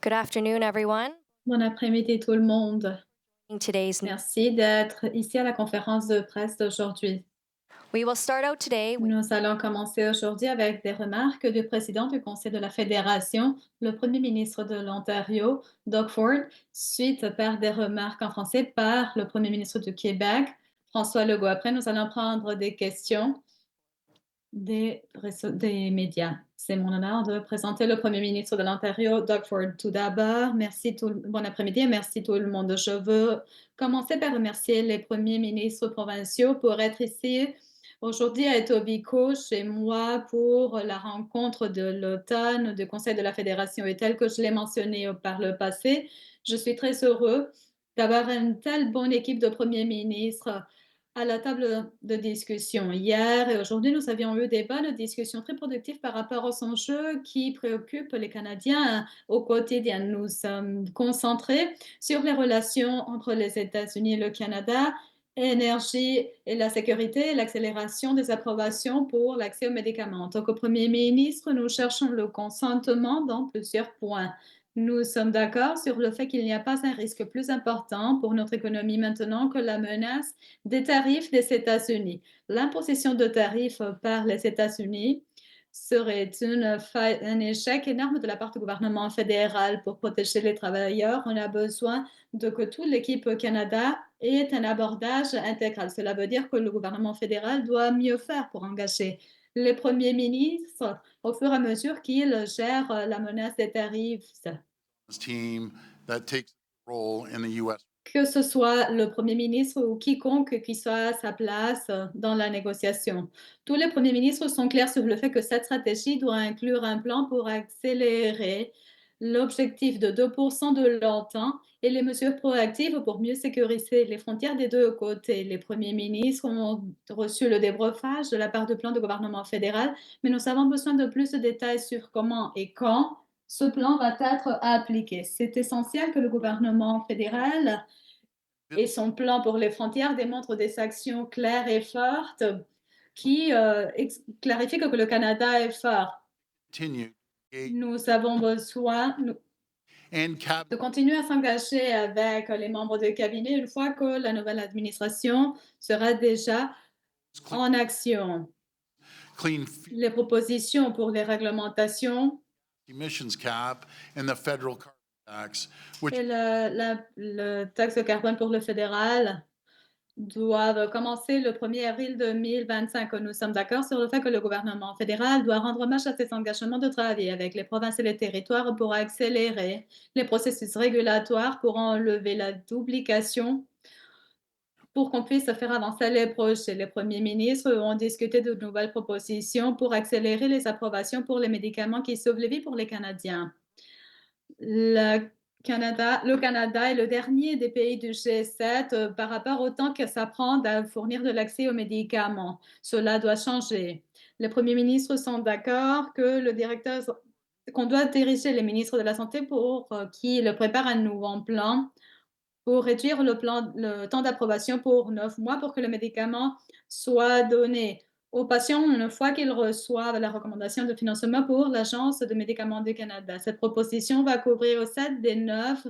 Good afternoon, everyone. Bon après-midi tout le monde. Today's Merci d'être ici à la conférence de presse d'aujourd'hui. we will start out today with Nous allons commencer aujourd'hui avec des remarques du président du Conseil de la Fédération, le premier ministre de l'Ontario, Doug Ford, suite par des remarques en français par le premier ministre du Québec, François Legault. Après, nous allons prendre des questions des médias. C'est mon honneur de présenter le premier ministre de l'Ontario, Doug Ford. Tout d'abord, bon après-midi et merci tout le monde. Je veux commencer par remercier les premiers ministres provinciaux pour être ici aujourd'hui à Etobicoke chez moi pour la rencontre de l'automne du Conseil de la Fédération. Et tel que je l'ai mentionné par le passé, je suis très heureux d'avoir une telle bonne équipe de premiers ministres à la table de discussion. Hier et aujourd'hui, nous avions eu des bonnes discussions très productives par rapport aux enjeux qui préoccupent les Canadiens au quotidien. Nous sommes concentrés sur les relations entre les États-Unis et le Canada, l'énergie et la sécurité et l'accélération des approbations pour l'accès aux médicaments. En tant que Premier ministre, nous cherchons le consentement dans plusieurs points. Nous sommes d'accord sur le fait qu'il n'y a pas un risque plus important pour notre économie maintenant que la menace des tarifs des États-Unis. L'imposition de tarifs par les États-Unis serait un échec énorme de la part du gouvernement fédéral pour protéger les travailleurs. On a besoin de que toute l'équipe au Canada ait un abordage intégral. Cela veut dire que le gouvernement fédéral doit mieux faire pour engager les premiers ministres au fur et à mesure qu'ils gèrent la menace des tarifs. Team that takes role in the US. Que ce soit le Premier ministre ou quiconque qui soit à sa place dans la négociation. Tous les premiers ministres sont clairs sur le fait que cette stratégie doit inclure un plan pour accélérer l'objectif de 2 de l'OTAN et les mesures proactives pour mieux sécuriser les frontières des deux côtés. Les premiers ministres ont reçu le débriefage de la part du plan de gouvernement fédéral, mais nous avons besoin de plus de détails sur comment et quand ce plan va être appliqué. C'est essentiel que le gouvernement fédéral et son plan pour les frontières démontre des actions claires et fortes qui clarifient que le Canada est fort. Continue Nous avons besoin and de cabinet continuer à s'engager avec les membres du cabinet une fois que la nouvelle administration sera déjà en action. clean Les propositions pour les réglementations emissions cap and the federal carbon tax, which et le taxe de carbone pour le fédéral doivent commencer le 1er avril 2025. Nous sommes d'accord sur le fait que le gouvernement fédéral doit rendre hommage à ses engagements de travailler avec les provinces et les territoires pour accélérer les processus régulatoires, pour enlever la duplication, pour qu'on puisse faire avancer les projets. Les premiers ministres ont discuté de nouvelles propositions pour accélérer les approbations pour les médicaments qui sauvent les vies pour les Canadiens. Le Canada est le dernier des pays du G7 par rapport au temps que ça prend à fournir de l'accès aux médicaments. Cela doit changer. Les premiers ministres sont d'accord qu'on doit diriger les ministres de la Santé pour qu'ils préparent un nouveau plan pour réduire le temps d'approbation pour 9 mois pour que le médicament soit donné aux patients une fois qu'ils reçoivent la recommandation de financement pour l'Agence de médicaments du Canada. Cette proposition va couvrir 7 des 9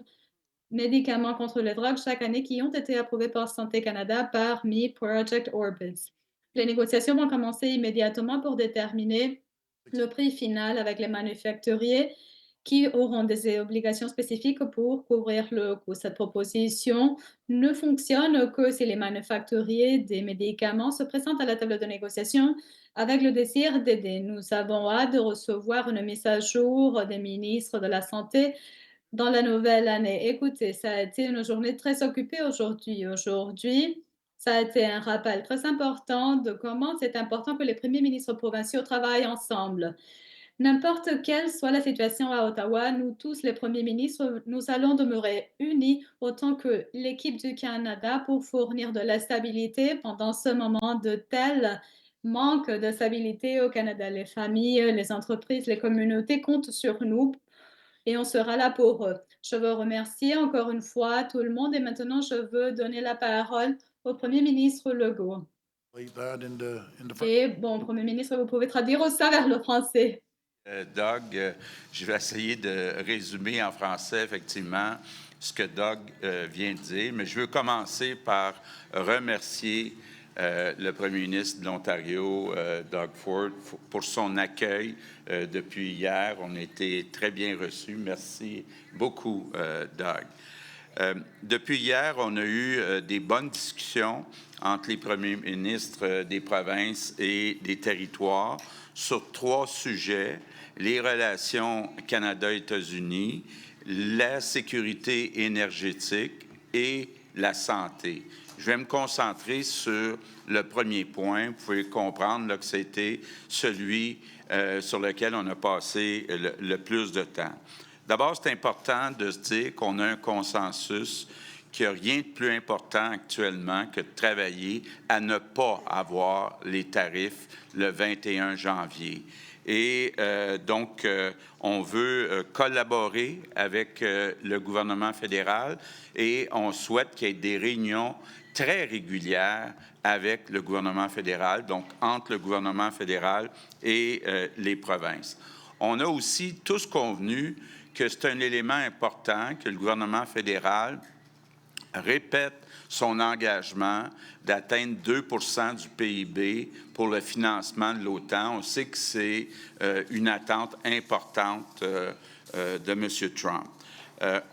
médicaments contre les drogues chaque année qui ont été approuvés par Santé Canada parmi Project Orbis. Les négociations vont commencer immédiatement pour déterminer le prix final avec les manufacturiers qui auront des obligations spécifiques pour couvrir le coût. Cette proposition ne fonctionne que si les manufacturiers des médicaments se présentent à la table de négociation avec le désir d'aider. Nous avons hâte de recevoir une mise à jour des ministres de la Santé dans la nouvelle année. Écoutez, ça a été une journée très occupée aujourd'hui. Aujourd'hui, ça a été un rappel très important de comment c'est important que les premiers ministres provinciaux travaillent ensemble. N'importe quelle soit la situation à Ottawa, nous tous, les premiers ministres, nous allons demeurer unis autant que l'équipe du Canada pour fournir de la stabilité pendant ce moment de tel manque de stabilité au Canada. Les familles, les entreprises, les communautés comptent sur nous et on sera là pour eux. Je veux remercier encore une fois tout le monde et maintenant je veux donner la parole au Premier ministre Legault. translate that into Et bon, Premier ministre, vous pouvez traduire ça vers le français. Doug, je vais essayer de résumer en français effectivement ce que Doug vient de dire, mais je veux commencer par remercier le premier ministre de l'Ontario, Doug Ford, pour son accueil depuis hier. On a été très bien reçus. Merci beaucoup, Doug. Depuis hier, on a eu des bonnes discussions entre les premiers ministres des provinces et des territoires sur 3 sujets: les relations Canada-États-Unis, la sécurité énergétique et la santé. Je vais me concentrer sur le premier point. Vous pouvez comprendre là, que c'était celui sur lequel on a passé le plus de temps. D'abord, c'est important de se dire qu'on a un consensus qu'il n'y a rien de plus important actuellement que de travailler à ne pas avoir les tarifs le 21 janvier. Et donc, on veut collaborer avec le gouvernement fédéral et on souhaite qu'il y ait des réunions très régulières avec le gouvernement fédéral, donc entre le gouvernement fédéral et les provinces. On a aussi tous convenu que c'est un élément important que le gouvernement fédéral répète son engagement d'atteindre 2 du PIB pour le financement de l'OTAN. On sait que c'est une attente importante de M. Trump.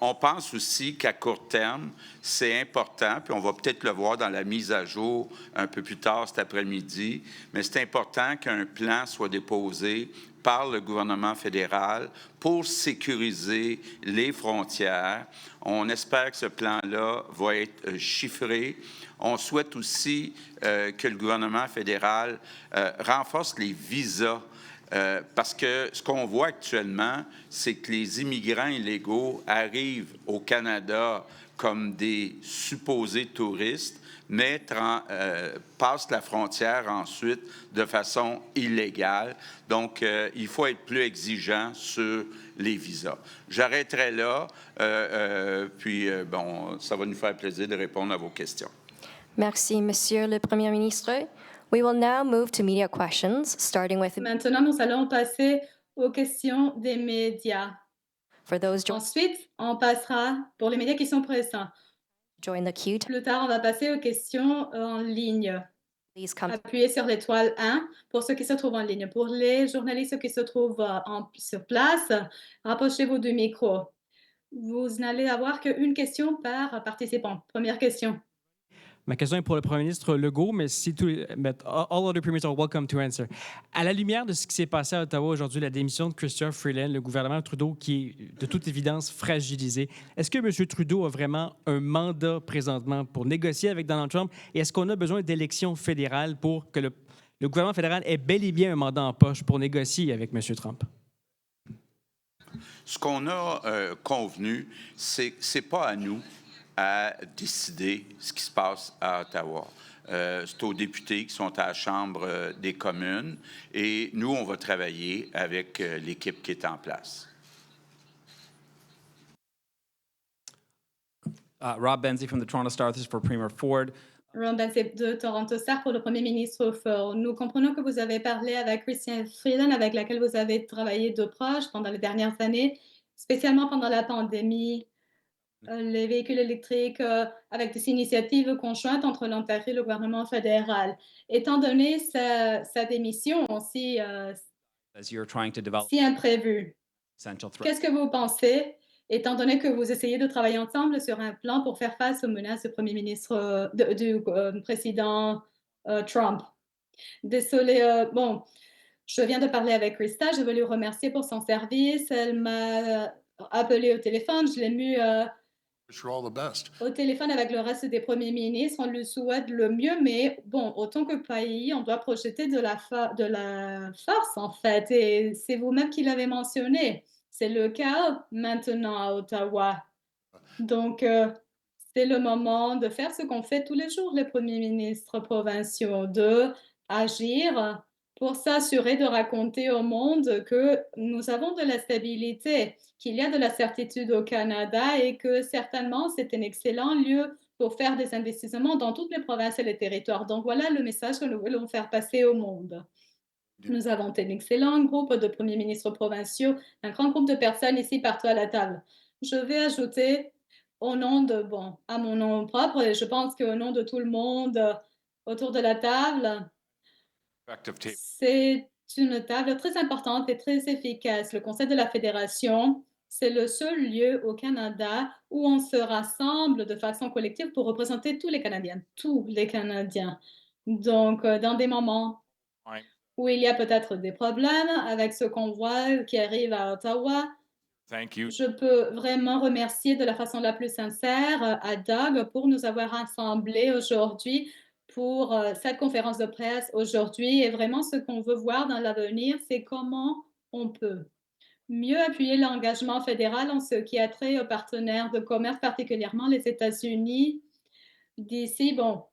On pense aussi qu'à court terme, c'est important, puis on va peut-être le voir dans la mise à jour un peu plus tard cet après-midi, mais c'est important qu'un plan soit déposé par le gouvernement fédéral pour sécuriser les frontières. On espère que ce plan-là va être chiffré. On souhaite aussi que le gouvernement fédéral renforce les visas. Parce que ce qu'on voit actuellement, c'est que les immigrants illégaux arrivent au Canada comme des supposés touristes, mais passent la frontière ensuite de façon illégale. Donc, il faut être plus exigeant sur les visas. J'arrêterai là, puis bon, ça va nous faire plaisir de répondre à vos questions. Merci, Monsieur le Premier ministre. We will now move to media questions, starting with Maintenant, nous allons passer aux questions des médias. for those Ensuite, on passera pour les médias qui sont présents. join the queue. Plus tard, on va passer aux questions en ligne. Please come. Appuyez sur l'étoile 1 pour ceux qui se trouvent en ligne. Pour les journalistes qui se trouvent sur place, rapprochez-vous du micro. Vous n'allez avoir qu'une question par participant. Première question. Ma question est pour le premier ministre Legault, mais all other premiers are welcome to answer. À la lumière de ce qui s'est passé à Ottawa aujourd'hui, la démission de Chrystia Freeland, le gouvernement Trudeau qui est de toute évidence fragilisé, est-ce que M. Trudeau a vraiment un mandat présentement pour négocier avec Donald Trump et est-ce qu'on a besoin d'élections fédérales pour que le gouvernement fédéral ait bel et bien un mandat en poche pour négocier avec M. Trump? Ce qu'on a convenu, c'est pas à nous à décider ce qui se passe à Ottawa. C'est aux députés qui sont à la Chambre des communes et nous, on va travailler avec l'équipe qui est en place. Rob Benzie from the Toronto Star. This is for Premier Ford. Ron Benzie de Toronto Star pour le Premier ministre Ford. Nous comprenons que vous avez parlé avec Chrystia Freeland, avec laquelle vous avez travaillé de proche pendant les dernières années, spécialement pendant la pandémie. Les véhicules électriques avec des initiatives conjointes entre l'Ontario et le gouvernement fédéral. Étant donné sa démission si imprévue, qu'est-ce que vous pensez, étant donné que vous essayez de travailler ensemble sur un plan pour faire face aux menaces du Premier ministre, du président Trump? Désolée, bon, je viens de parler avec Krista, je veux lui remercier pour son service. Elle m'a appelé au téléphone, je l'ai mis Wish her all the best. au téléphone avec le reste des premiers ministres. On lui souhaite le mieux, mais bon, autant que pays, on doit projeter de la force, en fait. Et c'est vous-même qui l'avez mentionné. C'est le cas maintenant à Ottawa. Donc, c'est le moment de faire ce qu'on fait tous les jours, les premiers ministres provinciaux, de agir pour s'assurer de raconter au monde que nous avons de la stabilité, qu'il y a de la certitude au Canada et que certainement c'est un excellent lieu pour faire des investissements dans toutes les provinces et les territoires. Donc voilà le message que nous voulons faire passer au monde. Nous avons un excellent groupe de premiers ministres provinciaux, un grand groupe de personnes ici partout à la table. Je vais ajouter au nom de, bon, à mon nom propre, et je pense qu'au nom de tout le monde autour de la table, c'est une table très importante et très efficace. Le Conseil de la Fédération, c'est le seul lieu au Canada où on se rassemble de façon collective pour représenter tous les Canadiens, tous les Canadiens. Donc, dans des moments où il y a peut-être des problèmes avec ce convoi qui arrive à Ottawa, je peux vraiment remercier de la façon la plus sincère à Doug pour nous avoir rassemblés aujourd'hui pour cette conférence de presse aujourd'hui. Et vraiment, ce qu'on veut voir dans l'avenir, c'est comment on peut mieux appuyer l'engagement fédéral en ce qui a trait aux partenaires de commerce, particulièrement les États-Unis, d'ici, bon,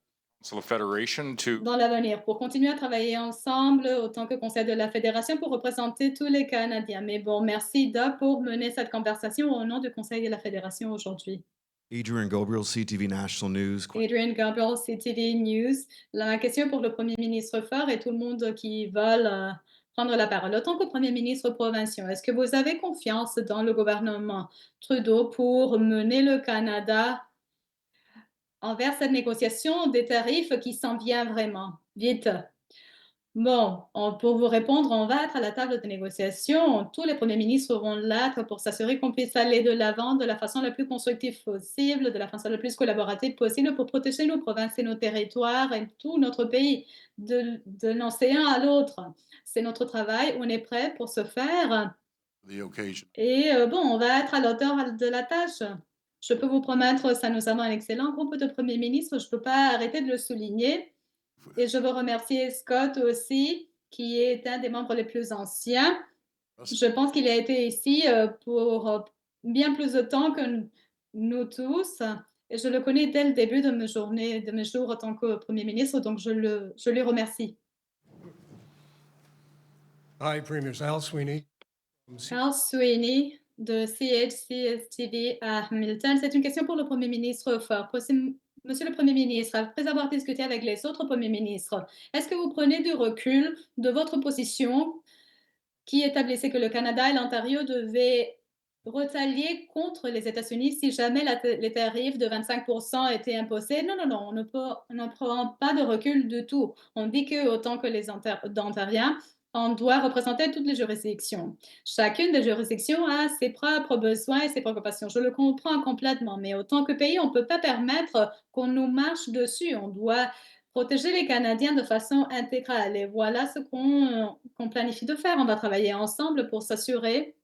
dans l'avenir, pour continuer à travailler ensemble autant que Conseil de la Fédération pour représenter tous les Canadiens. Mais bon, merci Doug pour mener cette conversation au nom du Conseil de la Fédération aujourd'hui. Adrian Gabriel, CTV National News. Adrian Gabriel, CTV News. La question pour le Premier ministre Ford et tout le monde qui veulent prendre la parole. Autant que Premier ministre provincial, est-ce que vous avez confiance dans le gouvernement Trudeau pour mener le Canada envers cette négociation des tarifs qui s'en vient vraiment vite? Bon, pour vous répondre, on va être à la table de négociation. Tous les premiers ministres vont l'être pour s'assurer qu'on puisse aller de l'avant de la façon la plus constructive possible, de la façon la plus collaborative possible pour protéger nos provinces et nos territoires et tout notre pays de l'océan à l'autre. C'est notre travail, on est prêt pour ce faire. The occasion. Et bon, on va être à l'auteur de la tâche. Je peux vous promettre, ça nous avons un excellent groupe de premiers ministres, je ne peux pas arrêter de le souligner. Et je veux remercier Scott aussi, qui est un des membres les plus anciens. Je pense qu'il a été ici pour bien plus de temps que nous tous. Et je le connais dès le début de mes journées, de mes jours en tant que Premier ministre, donc je lui remercie. Hi, Premiers. Al Sweeney. Al Sweeney de CHCSTV à Hamilton. C'est une question pour le Premier ministre Ford. Monsieur le Premier ministre, après avoir discuté avec les autres premiers ministres, est-ce que vous prenez du recul de votre position qui établissait que le Canada et l'Ontario devaient retalier contre les États-Unis si jamais les tarifs de 25% étaient imposés? Non, non, non, on ne prend pas de recul du tout. On dit que autant que les Ontariens, on doit représenter toutes les juridictions. Chacune des juridictions a ses propres besoins et ses préoccupations. Je le comprends complètement, mais autant que pays, on ne peut pas permettre qu'on nous marche dessus. On doit protéger les Canadiens de façon intégrale. Et voilà ce qu'on planifie de faire. On va travailler ensemble pour s'assurer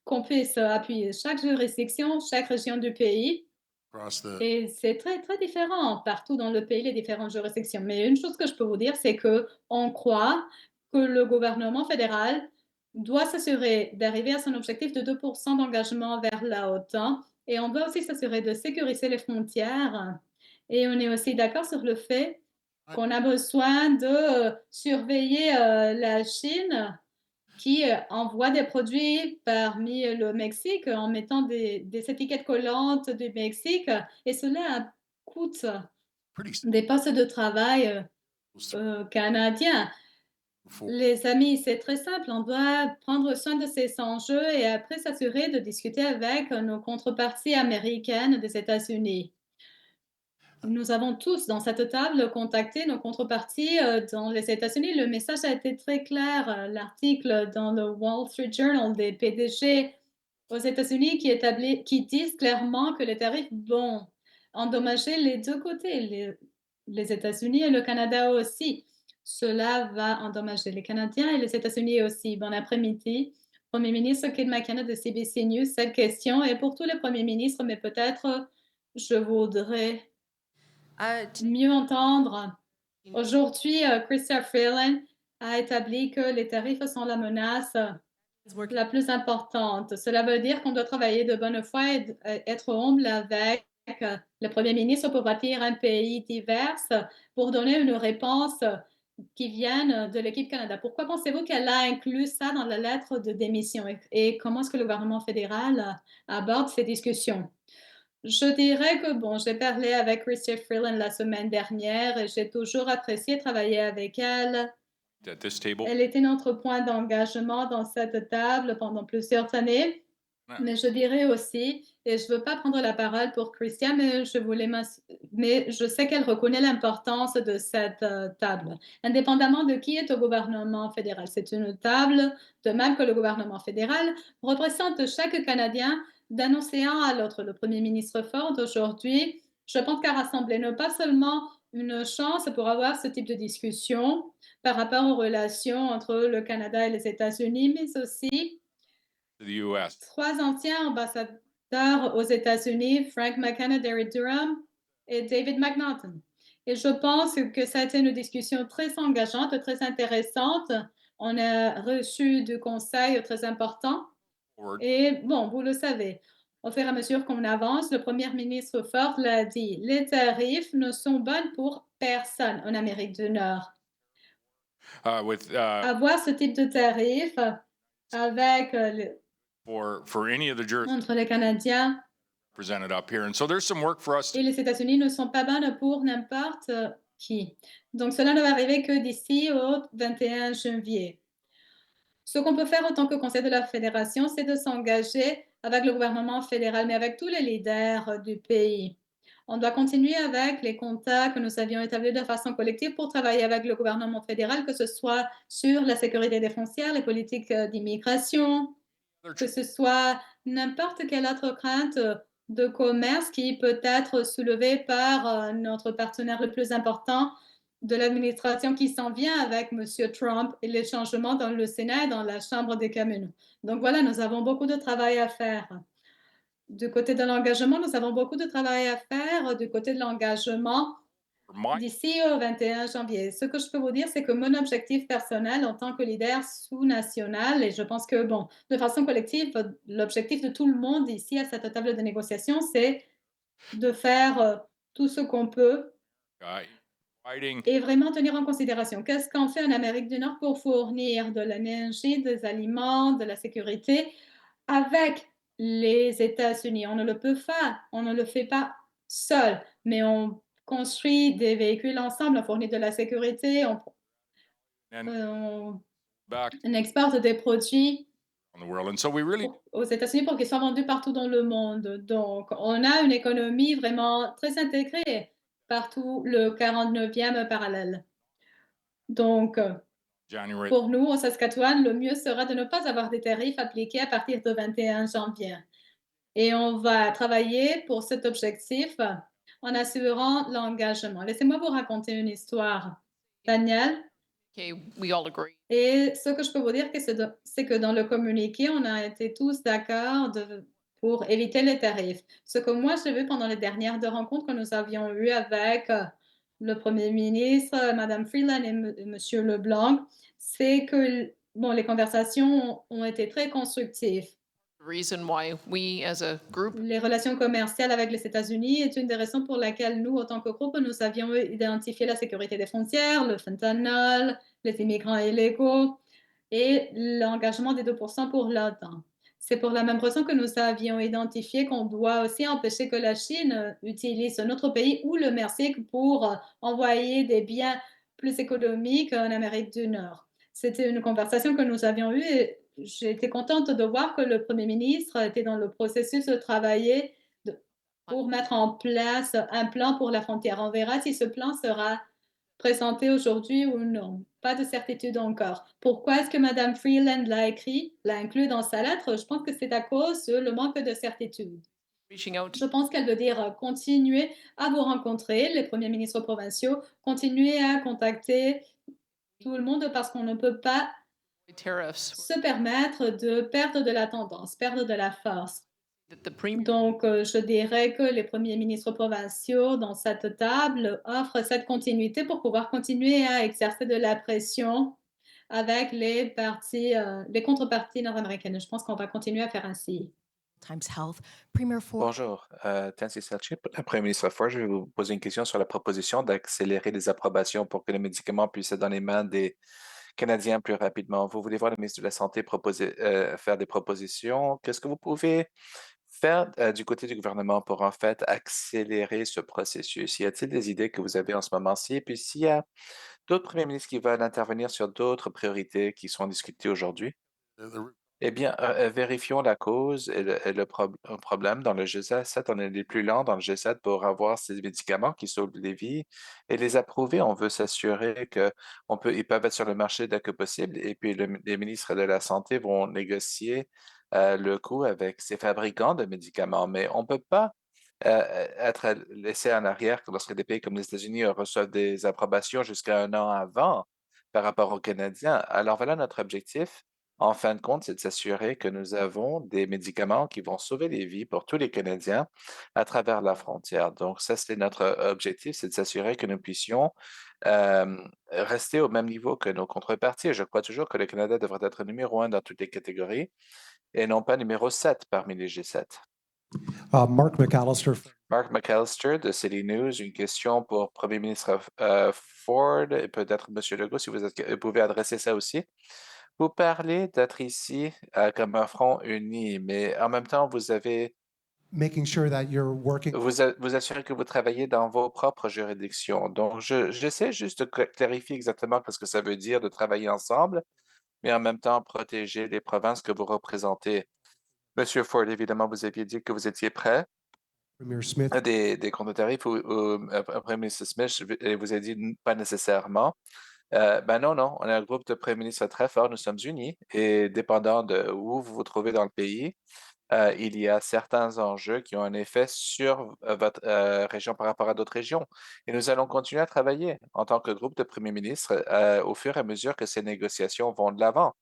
qu'on puisse appuyer chaque juridiction, chaque région du pays. Et c'est très, très différent partout dans le pays, les différentes juridictions. Mais une chose que je peux vous dire, c'est qu'on croit que le gouvernement fédéral doit s'assurer d'arriver à son objectif de 2% d'engagement vers la OTAN. Et on doit aussi s'assurer de sécuriser les frontières. Et on est aussi d'accord sur le fait qu'on a besoin de surveiller la Chine qui envoie des produits parmi le Mexique en mettant des étiquettes collantes du Mexique. Et cela coûte des postes de travail canadiens. Les amis, c'est très simple. On doit prendre soin de ces enjeux et après s'assurer de discuter avec nos contreparties américaines des États-Unis. Nous avons tous dans cette table contacté nos contreparties dans les États-Unis. Le message a été très clair. L'article dans le Wall Street Journal des PDG aux États-Unis qui disent clairement que les tarifs vont endommager les deux côtés, les États-Unis et le Canada aussi. Cela va endommager les Canadiens et les États-Unis aussi. Bon après-midi, Premier ministre Kate McKenna de CBC News. Cette question est pour tous les premiers ministres, mais peut-être je voudrais mieux entendre. Aujourd'hui, Chrystia Freeland a établi que les tarifs sont la menace la plus importante. Cela veut dire qu'on doit travailler de bonne foi et être humble avec le Premier ministre pour bâtir un pays divers, pour donner une réponse qui vienne de l'équipe Canada. Pourquoi pensez-vous qu'elle a inclus ça dans la lettre de démission et comment est-ce que le gouvernement fédéral aborde ces discussions? Je dirais que, bon, j'ai parlé avec Chrystia Freeland la semaine dernière et j'ai toujours apprécié travailler avec elle at this table. Elle était notre point d'engagement dans cette table pendant plusieurs années. Ouais. Mais je dirais aussi, et je ne veux pas prendre la parole pour Christian, mais je sais qu'elle reconnaît l'importance de cette table, indépendamment de qui est au gouvernement fédéral. C'est une table, de même que le gouvernement fédéral représente chaque Canadien d'un océan à l'autre. Le premier ministre Ford, aujourd'hui, je pense qu'a rassemblé non pas seulement une chance pour avoir ce type de discussion par rapport aux relations entre le Canada et les États-Unis, mais aussi To the U.S. 3 anciens ambassadeurs aux États-Unis, Frank McKenna, Derek Durham et David McNaughton. Et je pense que ça a été une discussion très engageante, très intéressante. On a reçu du conseil très important. Forward. Et bon, vous le savez, au fur et à mesure qu'on avance, le premier ministre Ford l'a dit, les tarifs ne sont bons pour personne en Amérique du Nord. Avoir ce type de tarif avec For any of the jurisdictions entre les Canadiens presented up here. And so there's some work for us to et les États-Unis ne sont pas bonnes pour n'importe qui. Donc, cela ne va arriver que d'ici au 21 janvier. Ce qu'on peut faire en tant que Conseil de la Fédération, c'est de s'engager avec le gouvernement fédéral, mais avec tous les leaders du pays. On doit continuer avec les contacts que nous avions établis de façon collective pour travailler avec le gouvernement fédéral, que ce soit sur la sécurité des frontières, les politiques d'immigration, que ce soit n'importe quelle autre crainte de commerce qui peut être soulevée par notre partenaire le plus important de l'administration qui s'en vient avec M. Trump et les changements dans le Sénat et dans la Chambre des communes. Donc voilà, nous avons beaucoup de travail à faire. Du côté de l'engagement, nous avons beaucoup de travail à faire du côté de l'engagement d'ici au 21 janvier. Ce que je peux vous dire, c'est que mon objectif personnel en tant que leader sous-national, et je pense que, bon, de façon collective, l'objectif de tout le monde ici à cette table de négociation, c'est de faire tout ce qu'on peut fighting et vraiment tenir en considération qu'est-ce qu'on fait en Amérique du Nord pour fournir de l'énergie, des aliments, de la sécurité avec les États-Unis. On ne le peut pas, on ne le fait pas seul, mais on construit des véhicules ensemble, on fournit de la sécurité, and on back exporte des produits on the world. And so we really aux États-Unis pour qu'ils soient vendus partout dans le monde. Donc, on a une économie vraiment très intégrée partout le 49e parallèle. Donc, January pour nous, au Saskatchewan, le mieux sera de ne pas avoir des tarifs appliqués à partir du 21 janvier. Et on va travailler pour cet objectif en assurant l'engagement. Laissez-moi vous raconter une histoire, Daniel. Okay, we all agree. Et ce que je peux vous dire, c'est que dans le communiqué, on a été tous d'accord pour éviter les tarifs. Ce que moi, j'ai vu pendant les dernières 2 rencontres que nous avions eues avec le Premier ministre, Mme Freeland et M. Leblanc, c'est que bon, les conversations ont été très constructives. The reason why we as a group Les relations commerciales avec les États-Unis est une des raisons pour laquelle nous, en tant que groupe, nous avions identifié la sécurité des frontières, le fentanyl, les immigrants illégaux et l'engagement des 2% pour l'OTAN. C'est pour la même raison que nous avions identifié qu'on doit aussi empêcher que la Chine utilise notre pays ou le Mexique pour envoyer des biens plus économiques en Amérique du Nord. C'était une conversation que nous avions eue et j'ai été contente de voir que le Premier ministre était dans le processus de travailler pour mettre en place un plan pour la frontière. On verra si ce plan sera présenté aujourd'hui ou non. Pas de certitude encore. Pourquoi est-ce que Mme Freeland l'a inclus dans sa lettre? Je pense que c'est à cause de le manque de certitude. reaching out Je pense qu'elle veut dire continuer à vous rencontrer, les premiers ministres provinciaux, continuer à contacter tout le monde parce qu'on ne peut pas tariffs se permettre de perdre de la tendance, perdre de la force. that the premier Donc, je dirais que les premiers ministres provinciaux dans cette table offrent cette continuité pour pouvoir continuer à exercer de la pression avec les contreparties nord-américaines. Je pense qu'on va continuer à faire ainsi. Times Health. Premier Ford. Bonjour, Tansy Selchip, le Premier ministre Ford. Je vais vous poser une question sur la proposition d'accélérer les approbations pour que les médicaments puissent être dans les mains des Canadiens plus rapidement. Vous voulez voir le ministre de la Santé faire des propositions. Qu'est-ce que vous pouvez faire du côté du gouvernement pour en fait accélérer ce processus? Y a-t-il des idées que vous avez en ce moment-ci? Et puis s'il y a d'autres premiers ministres qui veulent intervenir sur d'autres priorités qui sont discutées aujourd'hui? Eh bien, vérifions la cause et le problème. Dans le G7, on est les plus lents dans le G7 pour avoir ces médicaments qui sauvent des vies et les approuver. On veut s'assurer ils peuvent être sur le marché dès que possible. Et puis, les ministres de la Santé vont négocier le coût avec ces fabricants de médicaments. Mais on ne peut pas être laissé en arrière lorsque des pays comme les États-Unis reçoivent des approbations jusqu'à un an avant par rapport aux Canadiens. Alors voilà notre objectif. En fin de compte, c'est de s'assurer que nous avons des médicaments qui vont sauver les vies pour tous les Canadiens à travers la frontière. Donc ça, c'est notre objectif, c'est de s'assurer que nous puissions rester au même niveau que nos contreparties. Je crois toujours que le Canada devrait être numéro 1 dans toutes les catégories et non pas numéro 7 parmi les G7. Mark McAllister. Mark McAllister de City News, une question pour Premier ministre Ford et peut-être M. Legault, si vous pouvez adresser ça aussi. Vous parlez d'être ici comme un front uni, mais en même temps, vous Making sure that you're working. vous assurez que vous travaillez dans vos propres juridictions. Donc, j'essaie juste de clarifier exactement ce que ça veut dire de travailler ensemble, mais en même temps protéger les provinces que vous représentez. Monsieur Ford, évidemment, vous aviez dit que vous étiez prêt Premier Smith. à des contre-tarifs ou Premier ministre Smith, et vous avez dit pas nécessairement. Ben non, non, on est un groupe de premiers ministres très fort, nous sommes unis et dépendant de où vous vous trouvez dans le pays, il y a certains enjeux qui ont un effet sur votre région par rapport à d'autres régions. Et nous allons continuer à travailler en tant que groupe de premiers ministres au fur et à mesure que ces négociations vont de l'avant.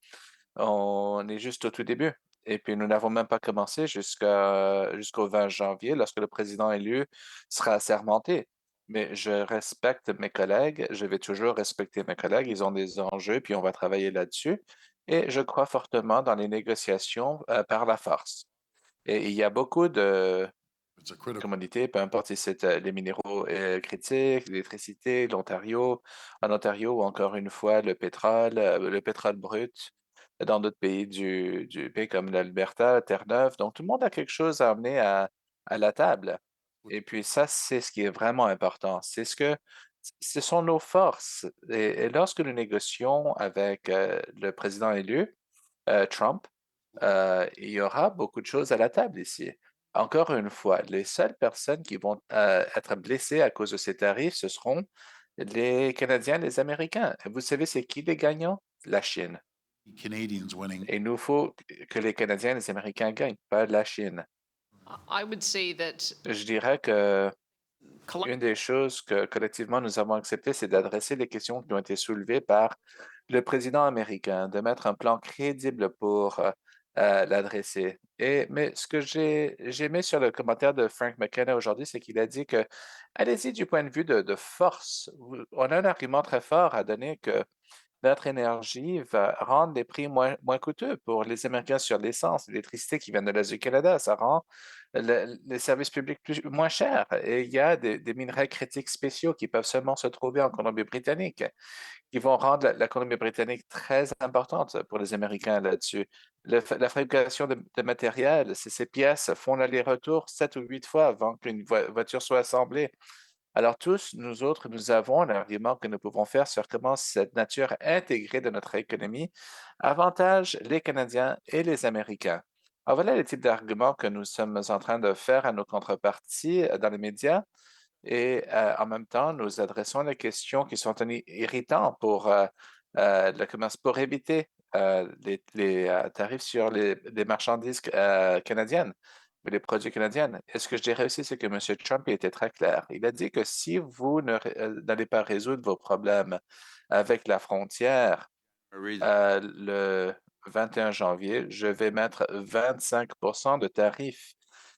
On est juste au tout début. Et puis, nous n'avons même pas commencé jusqu'au 20 janvier, lorsque le président élu sera assermenté. Mais je respecte mes collègues, je vais toujours respecter mes collègues, ils ont des enjeux, puis on va travailler là-dessus. Et je crois fortement dans les négociations par la force. Et il y a beaucoup de commodités, peu importe si c'est les minéraux critiques, l'électricité, en Ontario, ou encore une fois le pétrole brut dans d'autres pays du pays comme l'Alberta, Terre-Neuve. Donc, tout le monde a quelque chose à amener à la table. Et puis ça, c'est ce qui est vraiment important. Ce sont nos forces. Et lorsque nous négocions avec le président élu, Trump, il y aura beaucoup de choses à la table ici. Encore une fois, les seules personnes qui vont être blessées à cause de ces tarifs, ce seront les Canadiens, les Américains. Vous savez, c'est qui les gagnants? La Chine. Canadians winning. Et il nous faut que les Canadiens et les Américains gagnent, pas la Chine. I would say that Je dirais que une des choses que collectivement nous avons acceptées, c'est d'adresser les questions qui ont été soulevées par le président américain, de mettre un plan crédible pour l'adresser. Mais ce que j'ai aimé sur le commentaire de Frank McKenna aujourd'hui, c'est qu'il a dit que, allez-y du point de vue de force. On a un argument très fort à donner que notre énergie va rendre les prix moins coûteux pour les Américains sur l'essence, l'électricité qui vient de l'Est du Canada. Ça rend les services publics moins chers. Et il y a des minerais critiques spéciaux qui peuvent seulement se trouver en Colombie-Britannique, qui vont rendre la Colombie-Britannique très importante pour les Américains là-dessus. La fabrication de matériel, ces pièces font l'aller-retour 7 ou 8 fois avant qu'une voiture soit assemblée. Alors tous, nous autres, nous avons un argument que nous pouvons faire sur comment cette nature intégrée de notre économie avantage les Canadiens et les Américains. Alors voilà le type d'arguments que nous sommes en train de faire à nos contreparties dans les médias et en même temps, nous adressons les questions qui sont irritantes pour le commerce, pour éviter les tarifs sur les marchandises canadiennes les produits canadiens. Et ce que je dirais aussi, c'est que M. Trump a été très clair. Il a dit que si vous n'allez pas résoudre vos problèmes avec la frontière le 21 janvier, je vais mettre 25 de tarifs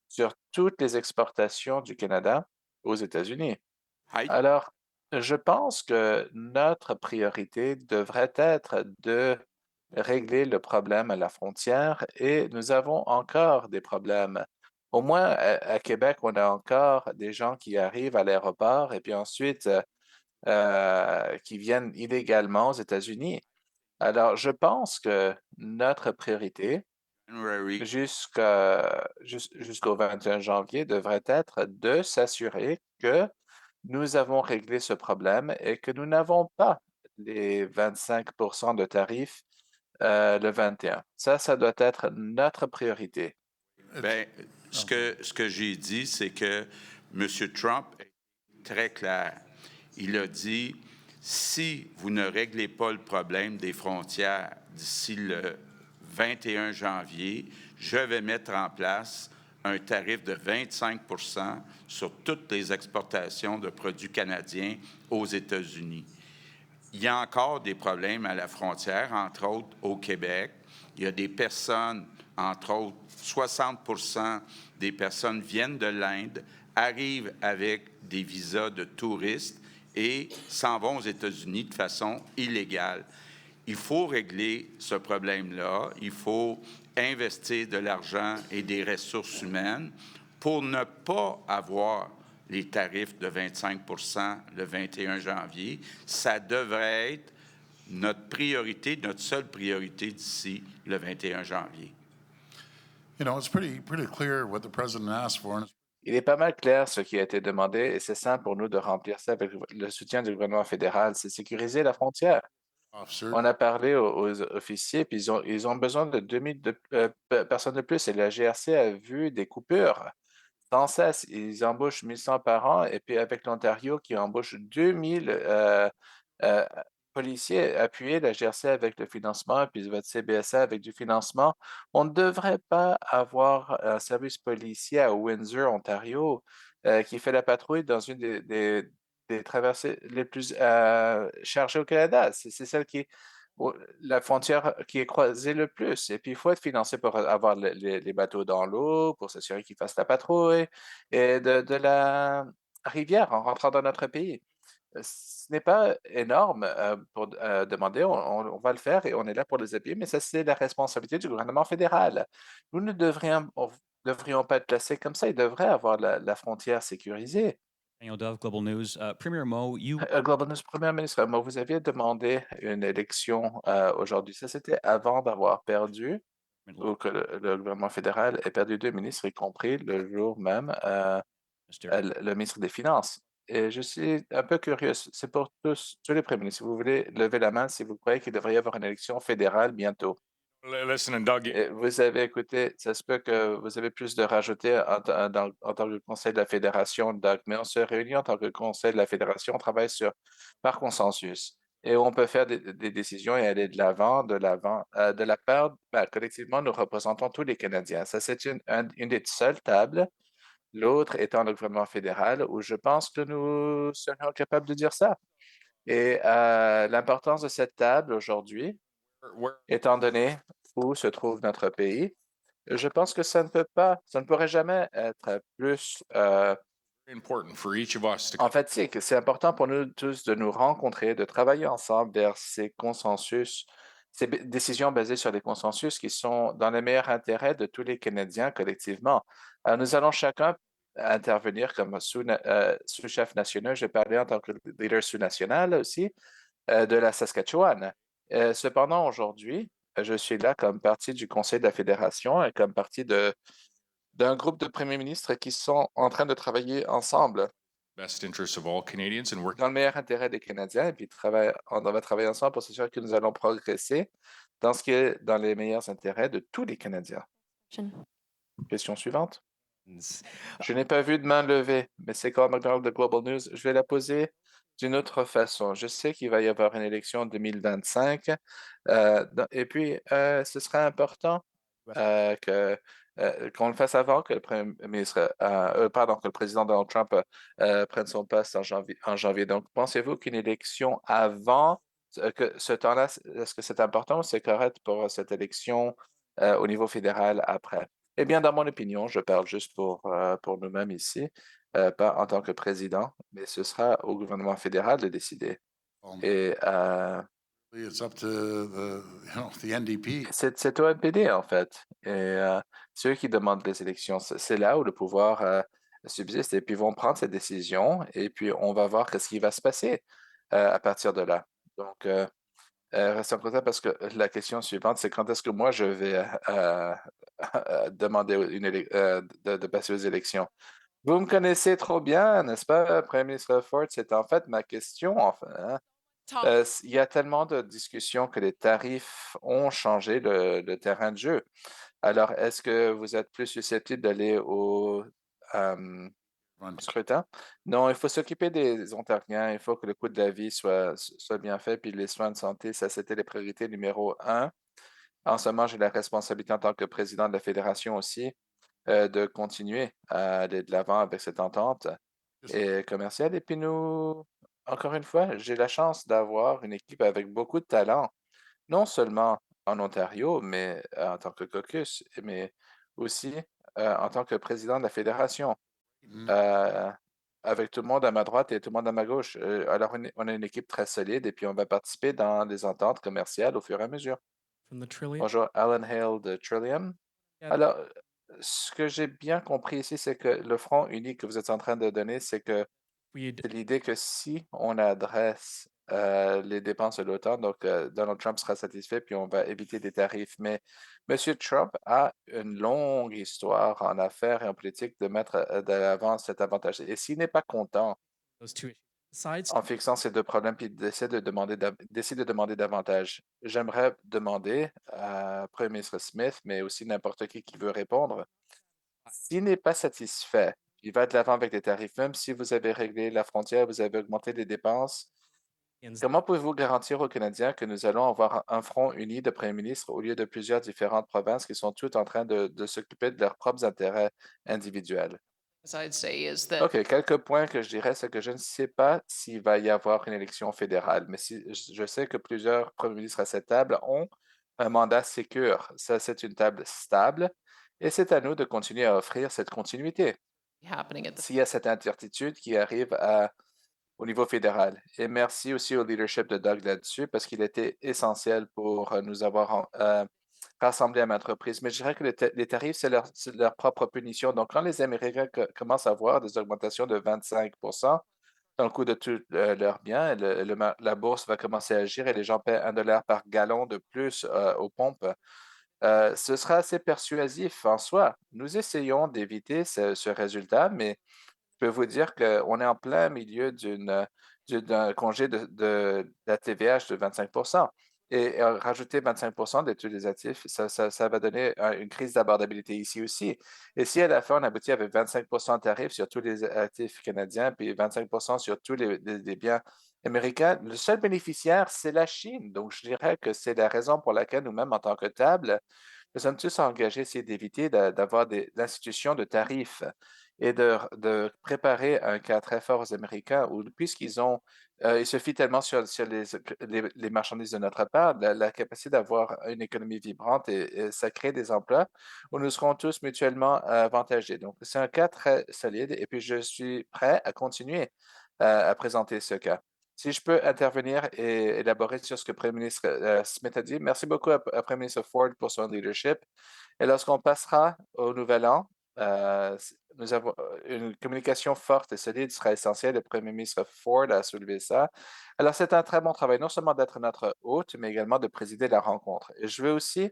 sur toutes les exportations du Canada aux États-Unis. Alors, je pense que notre priorité devrait être de régler le problème à la frontière et nous avons encore des problèmes. Au moins, à Québec, on a encore des gens qui arrivent à l'aéroport et puis ensuite qui viennent illégalement aux États-Unis. Alors, je pense que notre priorité jusqu'au 21 janvier devrait être de s'assurer que nous avons réglé ce problème et que nous n'avons pas les 25% de tarifs le 21. Ça doit être notre priorité. Bien, ce que j'ai dit, c'est que M. Trump est très clair. Il a dit, si vous ne réglez pas le problème des frontières d'ici le 21 janvier, je vais mettre en place un tarif de 25 sur toutes les exportations de produits canadiens aux États-Unis. Il y a encore des problèmes à la frontière, entre autres au Québec. Il y a des personnes, entre autres, 60 des personnes viennent de l'Inde, arrivent avec des visas de touristes et s'en vont aux États-Unis de façon illégale. Il faut régler ce problème-là. Il faut investir de l'argent et des ressources humaines pour ne pas avoir les tarifs de 25 le 21 janvier. Ça devrait être notre priorité, notre seule priorité d'ici le 21 janvier. You know, it's pretty clear what the president asked for. And Il est pas mal clair ce qui a été demandé et c'est simple pour nous de remplir ça avec le soutien du gouvernement fédéral, c'est sécuriser la frontière. officer, On a parlé aux officiers, puis ils ont besoin de 2000 personnes de plus et la GRC a vu des coupures sans cesse. Ils embauchent 1100 par an et puis avec l'Ontario qui embauche 2000 policiers appuyés, la GRC avec le financement, puis votre CBSA avec du financement. On ne devrait pas avoir un service policier à Windsor, Ontario, qui fait la patrouille dans une des traversées les plus chargées au Canada. C'est celle qui la frontière qui est croisée le plus. Et puis, il faut être financé pour avoir les bateaux dans l'eau, pour s'assurer qu'ils fassent la patrouille et de la rivière en rentrant dans notre pays. Ce n'est pas énorme pour demander, on va le faire et on est là pour les appuyer, mais ça, c'est la responsabilité du gouvernement fédéral. Nous ne devrions pas être placés comme ça. Il devrait avoir la frontière sécurisée. Daniel Dove, Global News. Premier Mo, Global News, Premier ministre, moi, vous aviez demandé une élection aujourd'hui. Ça, c'était avant d'avoir perdu ou que le gouvernement fédéral ait perdu 2 ministres, y compris le jour même le ministre des Finances. Et je suis un peu curieux, c'est pour tous les premiers ministres. Si vous voulez lever la main, si vous croyez qu'il devrait y avoir une élection fédérale bientôt. Listen, Doug, Et vous avez écouté, ça se peut que vous avez plus de rajouter en tant que conseil de la fédération, Doug, mais on se réunit en tant que conseil de la fédération, on travaille par consensus. Et on peut faire des décisions et aller de l'avant, de la part, collectivement, nous représentons tous les Canadiens. Ça, c'est une des seules tables, l'autre étant le gouvernement fédéral, où je pense que nous serions capables de dire ça. Et l'importance de cette table aujourd'hui, étant donné où se trouve notre pays, je pense que ça ne pourrait jamais être plus emphatique. C'est important pour nous tous de nous rencontrer, de travailler ensemble vers ces consensus, ces décisions basées sur des consensus qui sont dans le meilleur intérêt de tous les Canadiens collectivement. Nous allons chacun intervenir comme sous-chef national. J'ai parlé en tant que leader sous-national aussi de la Saskatchewan. Cependant, aujourd'hui, je suis là comme partie du Conseil de la Fédération et comme partie d'un groupe de premiers ministres qui sont en train de travailler ensemble dans le meilleur intérêt des Canadiens et puis on va travailler ensemble pour s'assurer que nous allons progresser dans ce qui est dans les meilleurs intérêts de tous les Canadiens. Question suivante. Je n'ai pas vu de main levée, mais c'est Carl McDonald de Global News. Je vais la poser d'une autre façon. Je sais qu'il va y avoir une élection en 2025 et puis ce serait important qu'on le fasse avant que le Premier ministre, que le président Donald Trump prenne son poste en janvier. Donc, pensez-vous qu'une élection avant que ce temps-là, est-ce que c'est important ou c'est correct pour cette élection au niveau fédéral après? Eh bien, dans mon opinion, je parle juste pour nous-mêmes ici, pas en tant que président, mais ce sera au gouvernement fédéral de décider. Et it's up to the NDP. c'est au NPD, en fait. Et c'est eux qui demandent les élections. C'est là où le pouvoir subsiste. Et puis, ils vont prendre cette décision et puis on va voir ce qui va se passer à partir de là. Donc, rester en contact parce que la question suivante, c'est quand est-ce que moi je vais demander de passer aux élections? Vous me connaissez trop bien, n'est-ce pas, Premier ministre Ford? C'est en fait ma question, enfin, hein. Il y a tellement de discussions que les tarifs ont changé le terrain de jeu. Alors, est-ce que vous êtes plus susceptible d'aller au scrutin? Non, il faut s'occuper des Ontariens. Il faut que le coût de la vie soit bien fait. Puis les soins de santé, ça, c'était les priorités numéro un. En ce moment, j'ai la responsabilité en tant que président de la fédération aussi de continuer à aller de l'avant avec cette entente et commerciale. Et puis nous, encore une fois, j'ai la chance d'avoir une équipe avec beaucoup de talent, non seulement en Ontario, mais en tant que caucus, mais aussi en tant que président de la fédération, euh, avec tout le monde à ma droite et tout le monde à ma gauche. Alors, on a une équipe très solide et puis on va participer dans des ententes commerciales au fur et à mesure. Bonjour, Alan Hale de Trillium. Alors, ce que j'ai bien compris ici, c'est que le front unique que vous êtes en train de donner, c'est l'idée que si on adresse les dépenses de l'OTAN, donc Donald Trump sera satisfait, puis on va éviter des tarifs. Mais M. Trump a une longue histoire en affaires et en politique de mettre de l'avant cet avantage. Et s'il n'est pas content en fixant ces deux problèmes, puis décide de demander davantage, j'aimerais demander à Premier ministre Smith, mais aussi n'importe qui veut répondre, s'il n'est pas satisfait, il va de l'avant avec les tarifs, même si vous avez réglé la frontière, vous avez augmenté les dépenses. Comment pouvez-vous garantir aux Canadiens que nous allons avoir un front uni de Premier ministre au lieu de plusieurs différentes provinces qui sont toutes en train de s'occuper de leurs propres intérêts individuels? OK, quelques points que je dirais, c'est que je ne sais pas s'il va y avoir une élection fédérale, mais je sais que plusieurs premiers ministres à cette table ont un mandat sécure. Ça, c'est une table stable et c'est à nous de continuer à offrir cette continuité. S'il y a cette incertitude qui arrive au niveau fédéral. Et merci aussi au leadership de Doug là-dessus parce qu'il était essentiel pour nous avoir rassemblés à ma entreprise. Mais je dirais que les tarifs, c'est leur propre punition. Donc, quand les Américains commencent à voir des augmentations de 25 dans le coût de tous leurs biens, la bourse va commencer à agir et les gens paient $1 par gallon de plus aux pompes. Ce sera assez persuasif en soi. Nous essayons d'éviter ce résultat, mais je peux vous dire qu'on est en plein milieu d'un congé de la TVH de 25 et rajouter 25 de tous les actifs, ça va donner une crise d'abordabilité ici aussi. Et si à la fin, on aboutit avec 25 de tarifs sur tous les actifs canadiens, puis 25 sur tous les biens américains, le seul bénéficiaire, c'est la Chine. Donc, je dirais que c'est la raison pour laquelle nous-mêmes, en tant que table, nous sommes tous engagés, c'est d'éviter d'avoir l'institution de tarifs et de préparer un cas très fort aux Américains où, ils se fient tellement sur les marchandises de notre part, la capacité d'avoir une économie vibrante et ça crée des emplois où nous serons tous mutuellement avantagés. Donc, c'est un cas très solide et puis je suis prêt à continuer à présenter ce cas. Si je peux intervenir et élaborer sur ce que le Premier ministre Smith a dit, merci beaucoup à Premier ministre Ford pour son leadership. Et lorsqu'on passera au nouvel an, nous avons une communication forte et solide sera essentielle. Le Premier ministre Ford a soulevé ça. Alors, c'est un très bon travail, non seulement d'être notre hôte, mais également de présider la rencontre. Et je veux aussi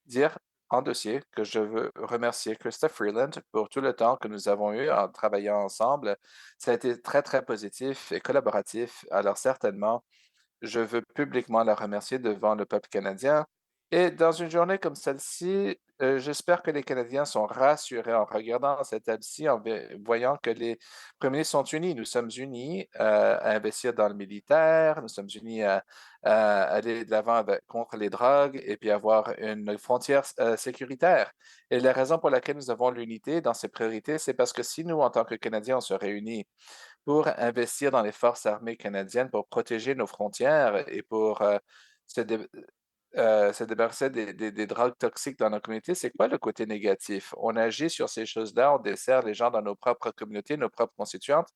dire en dossier que je veux remercier Krista Freeland pour tout le temps que nous avons eu en travaillant ensemble. Ça a été très, très positif et collaboratif. Alors, certainement, je veux publiquement la remercier devant le peuple canadien. Et dans une journée comme celle-ci, j'espère que les Canadiens sont rassurés en regardant cette table-ci, en voyant que les premiers sont unis. Nous sommes unis à investir dans le militaire, nous sommes unis à aller de l'avant contre les drogues et puis avoir une frontière sécuritaire. Et la raison pour laquelle nous avons l'unité dans ces priorités, c'est parce que si nous, en tant que Canadiens, on se réunit pour investir dans les forces armées canadiennes, pour protéger nos frontières et pour se débarrasser des drogues toxiques dans nos communautés, c'est quoi le côté négatif? On agit sur ces choses-là, on dessert les gens dans nos propres communautés, nos propres constituantes,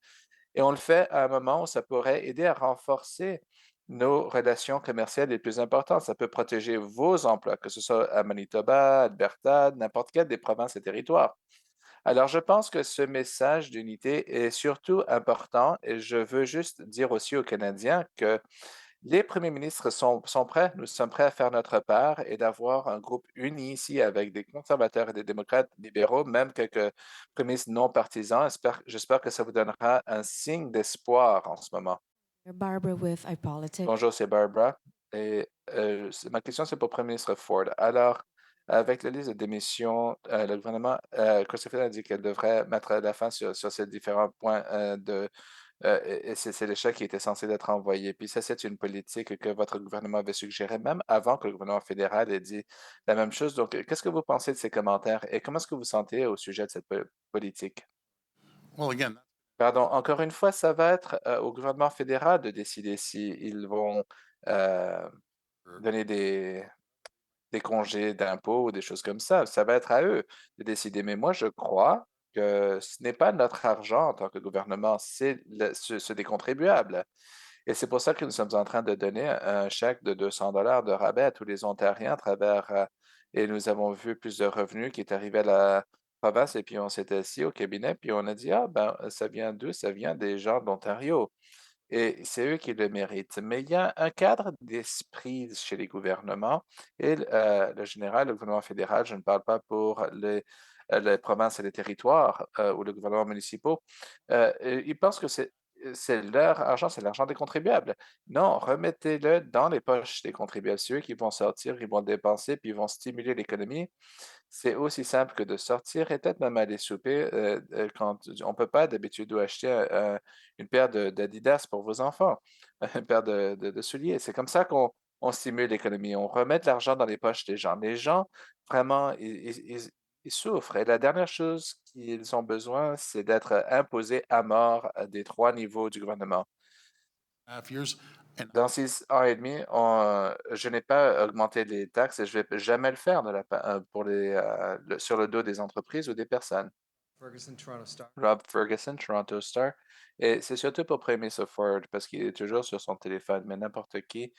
et on le fait à un moment où ça pourrait aider à renforcer nos relations commerciales les plus importantes. Ça peut protéger vos emplois, que ce soit à Manitoba, Alberta, n'importe quelle des provinces et territoires. Alors, je pense que ce message d'unité est surtout important et je veux juste dire aussi aux Canadiens que Les premiers ministres sont prêts, nous sommes prêts à faire notre part et d'avoir un groupe uni ici avec des conservateurs et des démocrates libéraux, même quelques premiers ministres non partisans. J'espère que ça vous donnera un signe d'espoir en ce moment. Barbara with iPolitics. Bonjour, c'est Barbara. Et ma question, c'est pour le Premier ministre Ford. Alors, avec la liste de démissions, le gouvernement, Christopher a dit qu'elle devrait mettre la fin sur ces différents points et c'est l'échec qui était censé être envoyé. Puis ça, c'est une politique que votre gouvernement avait suggérée même avant que le gouvernement fédéral ait dit la même chose. Donc, qu'est-ce que vous pensez de ces commentaires et comment est-ce que vous sentez au sujet de cette politique? Well, again, Pardon, encore une fois, ça va être au gouvernement fédéral de décider s'ils vont donner des congés d'impôts ou des choses comme ça. Ça va être à eux de décider. Mais moi, je crois que ce n'est pas notre argent en tant que gouvernement, c'est ceux des contribuables. Et c'est pour ça que nous sommes en train de donner un chèque de 200 $ de rabais à tous les Ontariens à travers, et nous avons vu plus de revenus qui est arrivé à la province et puis on s'est assis au cabinet, puis on a dit, ah ben, ça vient d'eux? Ça vient des gens de l'Ontario. Et c'est eux qui le méritent. Mais il y a un cadre d'esprit chez les gouvernements et le général, le gouvernement fédéral, je ne parle pas pour les provinces et les territoires ou les gouvernements municipaux, ils pensent que c'est leur argent, c'est l'argent des contribuables. Non, remettez-le dans les poches des contribuables. C'est eux qui vont sortir, ils vont dépenser, puis ils vont stimuler l'économie. C'est aussi simple que de sortir et peut-être même aller souper quand on ne peut pas d'habitude acheter une paire d'Adidas pour vos enfants, une paire de souliers. C'est comme ça qu'on stimule l'économie. On remet de l'argent dans les poches des gens. Les gens, vraiment, ils souffrent. Et la dernière chose qu'ils ont besoin, c'est d'être imposés à mort des 3 niveaux du gouvernement. half years, and Dans 6 ans et demi, je n'ai pas augmenté les taxes et je ne vais jamais le faire sur le dos des entreprises ou des personnes. Ferguson, Toronto Star. Rob Ferguson, Toronto Star. Et c'est surtout pour Premier ministre Ford parce qu'il est toujours sur son téléphone, mais n'importe qui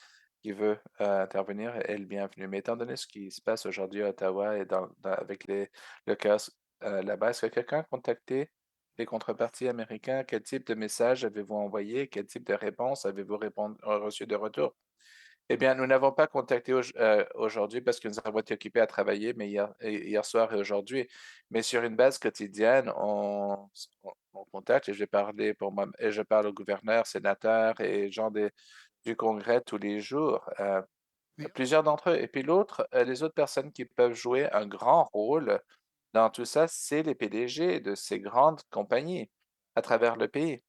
veut intervenir est le bienvenu. Mais étant donné ce qui se passe aujourd'hui à Ottawa et avec le chaos là-bas, est-ce que quelqu'un a contacté les contreparties américains? Quel type de message avez-vous envoyé? Quel type de réponse avez-vous reçu de retour? Eh bien, nous n'avons pas contacté aujourd'hui parce que nous avons été occupés à travailler, mais hier soir et aujourd'hui. Mais sur une base quotidienne, on contacte et je parle aux gouverneurs, sénateurs et gens du Congrès tous les jours, plusieurs d'entre eux. Et puis les autres personnes qui peuvent jouer un grand rôle dans tout ça, c'est les PDG de ces grandes compagnies à travers le pays.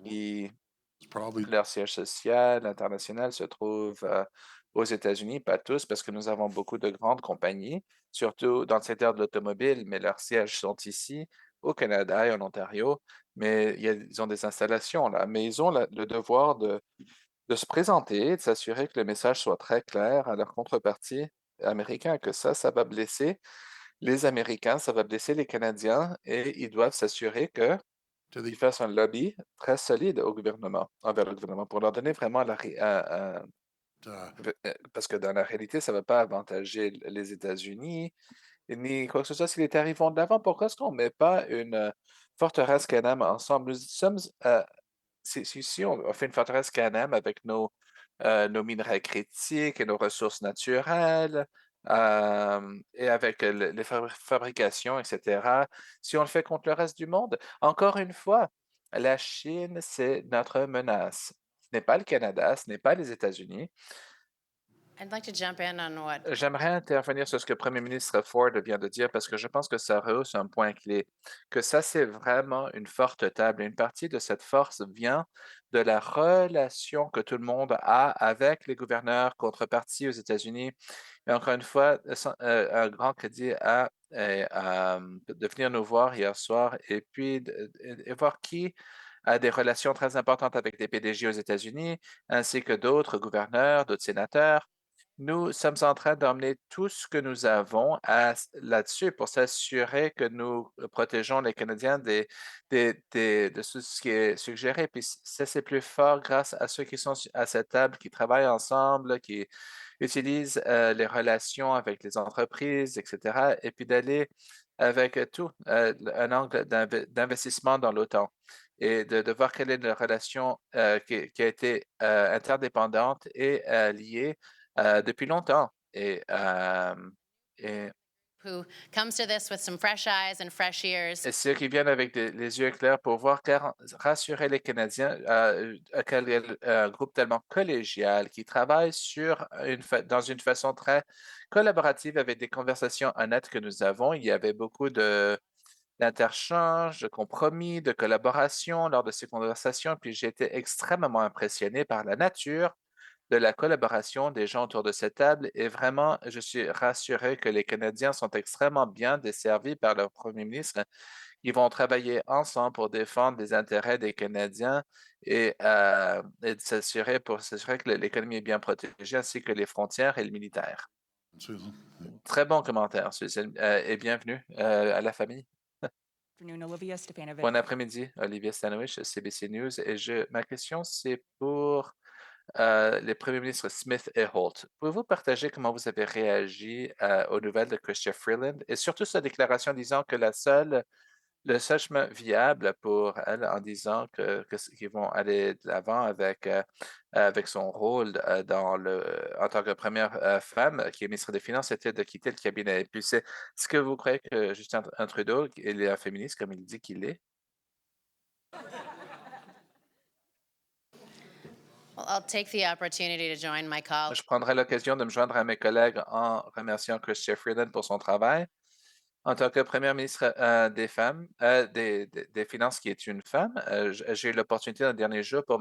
it's probably Leur siège social international se trouve aux États-Unis, pas tous, parce que nous avons beaucoup de grandes compagnies, surtout dans le secteur de l'automobile, mais leurs sièges sont ici, au Canada et en Ontario, mais ils ont des installations là. Mais ils ont le devoir de se présenter, de s'assurer que le message soit très clair à leur contrepartie américain, que ça va blesser les Américains, ça va blesser les Canadiens, et ils doivent s'assurer que to ils the fassent un lobby très solide envers le gouvernement, pour leur donner vraiment parce que dans la réalité, ça ne va pas avantager les États-Unis, ni quoi que ce soit. Si les tarifs vont de l'avant, pourquoi est-ce qu'on ne met pas une forteresse Can-Am ensemble? Nous sommes, si on fait une forteresse Can-Am avec nos minerais critiques et nos ressources naturelles, et avec les fabrications, etc. Si on le fait contre le reste du monde, encore une fois, la Chine, c'est notre menace. Ce n'est pas le Canada, ce n'est pas les États-Unis. I'd like to jump in on what J'aimerais intervenir sur ce que le Premier ministre Ford vient de dire parce que je pense que ça rehausse un point clé, que ça, c'est vraiment une forte table. Et une partie de cette force vient de la relation que tout le monde a avec les gouverneurs contrepartis aux États-Unis. Et encore une fois, un grand crédit de venir nous voir hier soir et puis et voir qui a des relations très importantes avec les PDG aux États-Unis, ainsi que d'autres gouverneurs, d'autres sénateurs. Nous sommes en train d'emmener tout ce que nous avons là-dessus pour s'assurer que nous protégeons les Canadiens de tout ce qui est suggéré. Puis ça, c'est plus fort grâce à ceux qui sont à cette table, qui travaillent ensemble, qui utilisent les relations avec les entreprises, etc. Et puis d'aller avec tout un angle d'investissement dans l'OTAN. et de voir quelle est la relation qui a été interdépendante et liée depuis longtemps. Et Who comes to this with some fresh eyes and fresh ears. et ceux qui viennent avec les yeux clairs pour voir rassurer les Canadiens, un groupe tellement collégial qui travaille dans une façon très collaborative avec des conversations honnêtes que nous avons. Il y avait beaucoup d'interchanges, de compromis, de collaboration lors de ces conversations, puis j'ai été extrêmement impressionné par la nature de la collaboration des gens autour de cette table et vraiment, je suis rassuré que les Canadiens sont extrêmement bien desservis par leur premier ministre. Ils vont travailler ensemble pour défendre les intérêts des Canadiens et s'assurer que l'économie est bien protégée, ainsi que les frontières et le militaire. Susan. Très bon commentaire, Susan, et bienvenue à la famille. Bon après-midi, Olivia Stanovich, CBC News. Et ma question, c'est pour les premiers ministres Smith et Holt. Pouvez-vous partager comment vous avez réagi aux nouvelles de Chrystia Freeland et surtout sa déclaration disant que le seul chemin viable pour elle en disant qu'ils vont aller de l'avant avec son rôle en tant que première femme qui est ministre des Finances, c'était de quitter le cabinet. Et puis, est-ce que vous croyez que Justin Trudeau, il est un féministe comme il dit qu'il est? I'll take the opportunity to join my colleagues. Je prendrai l'occasion de me joindre à mes collègues en remerciant Chrystia Freeland pour son travail. En tant que première ministre des femmes, des Finances, qui est une femme, j'ai eu l'opportunité dans le dernier jour pour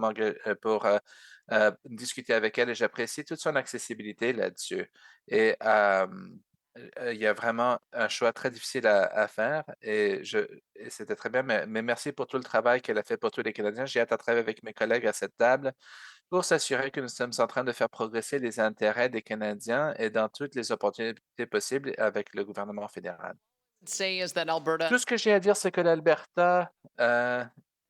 discuter avec elle et j'apprécie toute son accessibilité là-dessus. Et il y a vraiment un choix très difficile à faire et c'était très bien, mais merci pour tout le travail qu'elle a fait pour tous les Canadiens. J'ai hâte à travailler avec mes collègues à cette table pour s'assurer que nous sommes en train de faire progresser les intérêts des Canadiens et dans toutes les opportunités possibles avec le gouvernement fédéral. Tout ce que j'ai à dire, c'est que l'Alberta,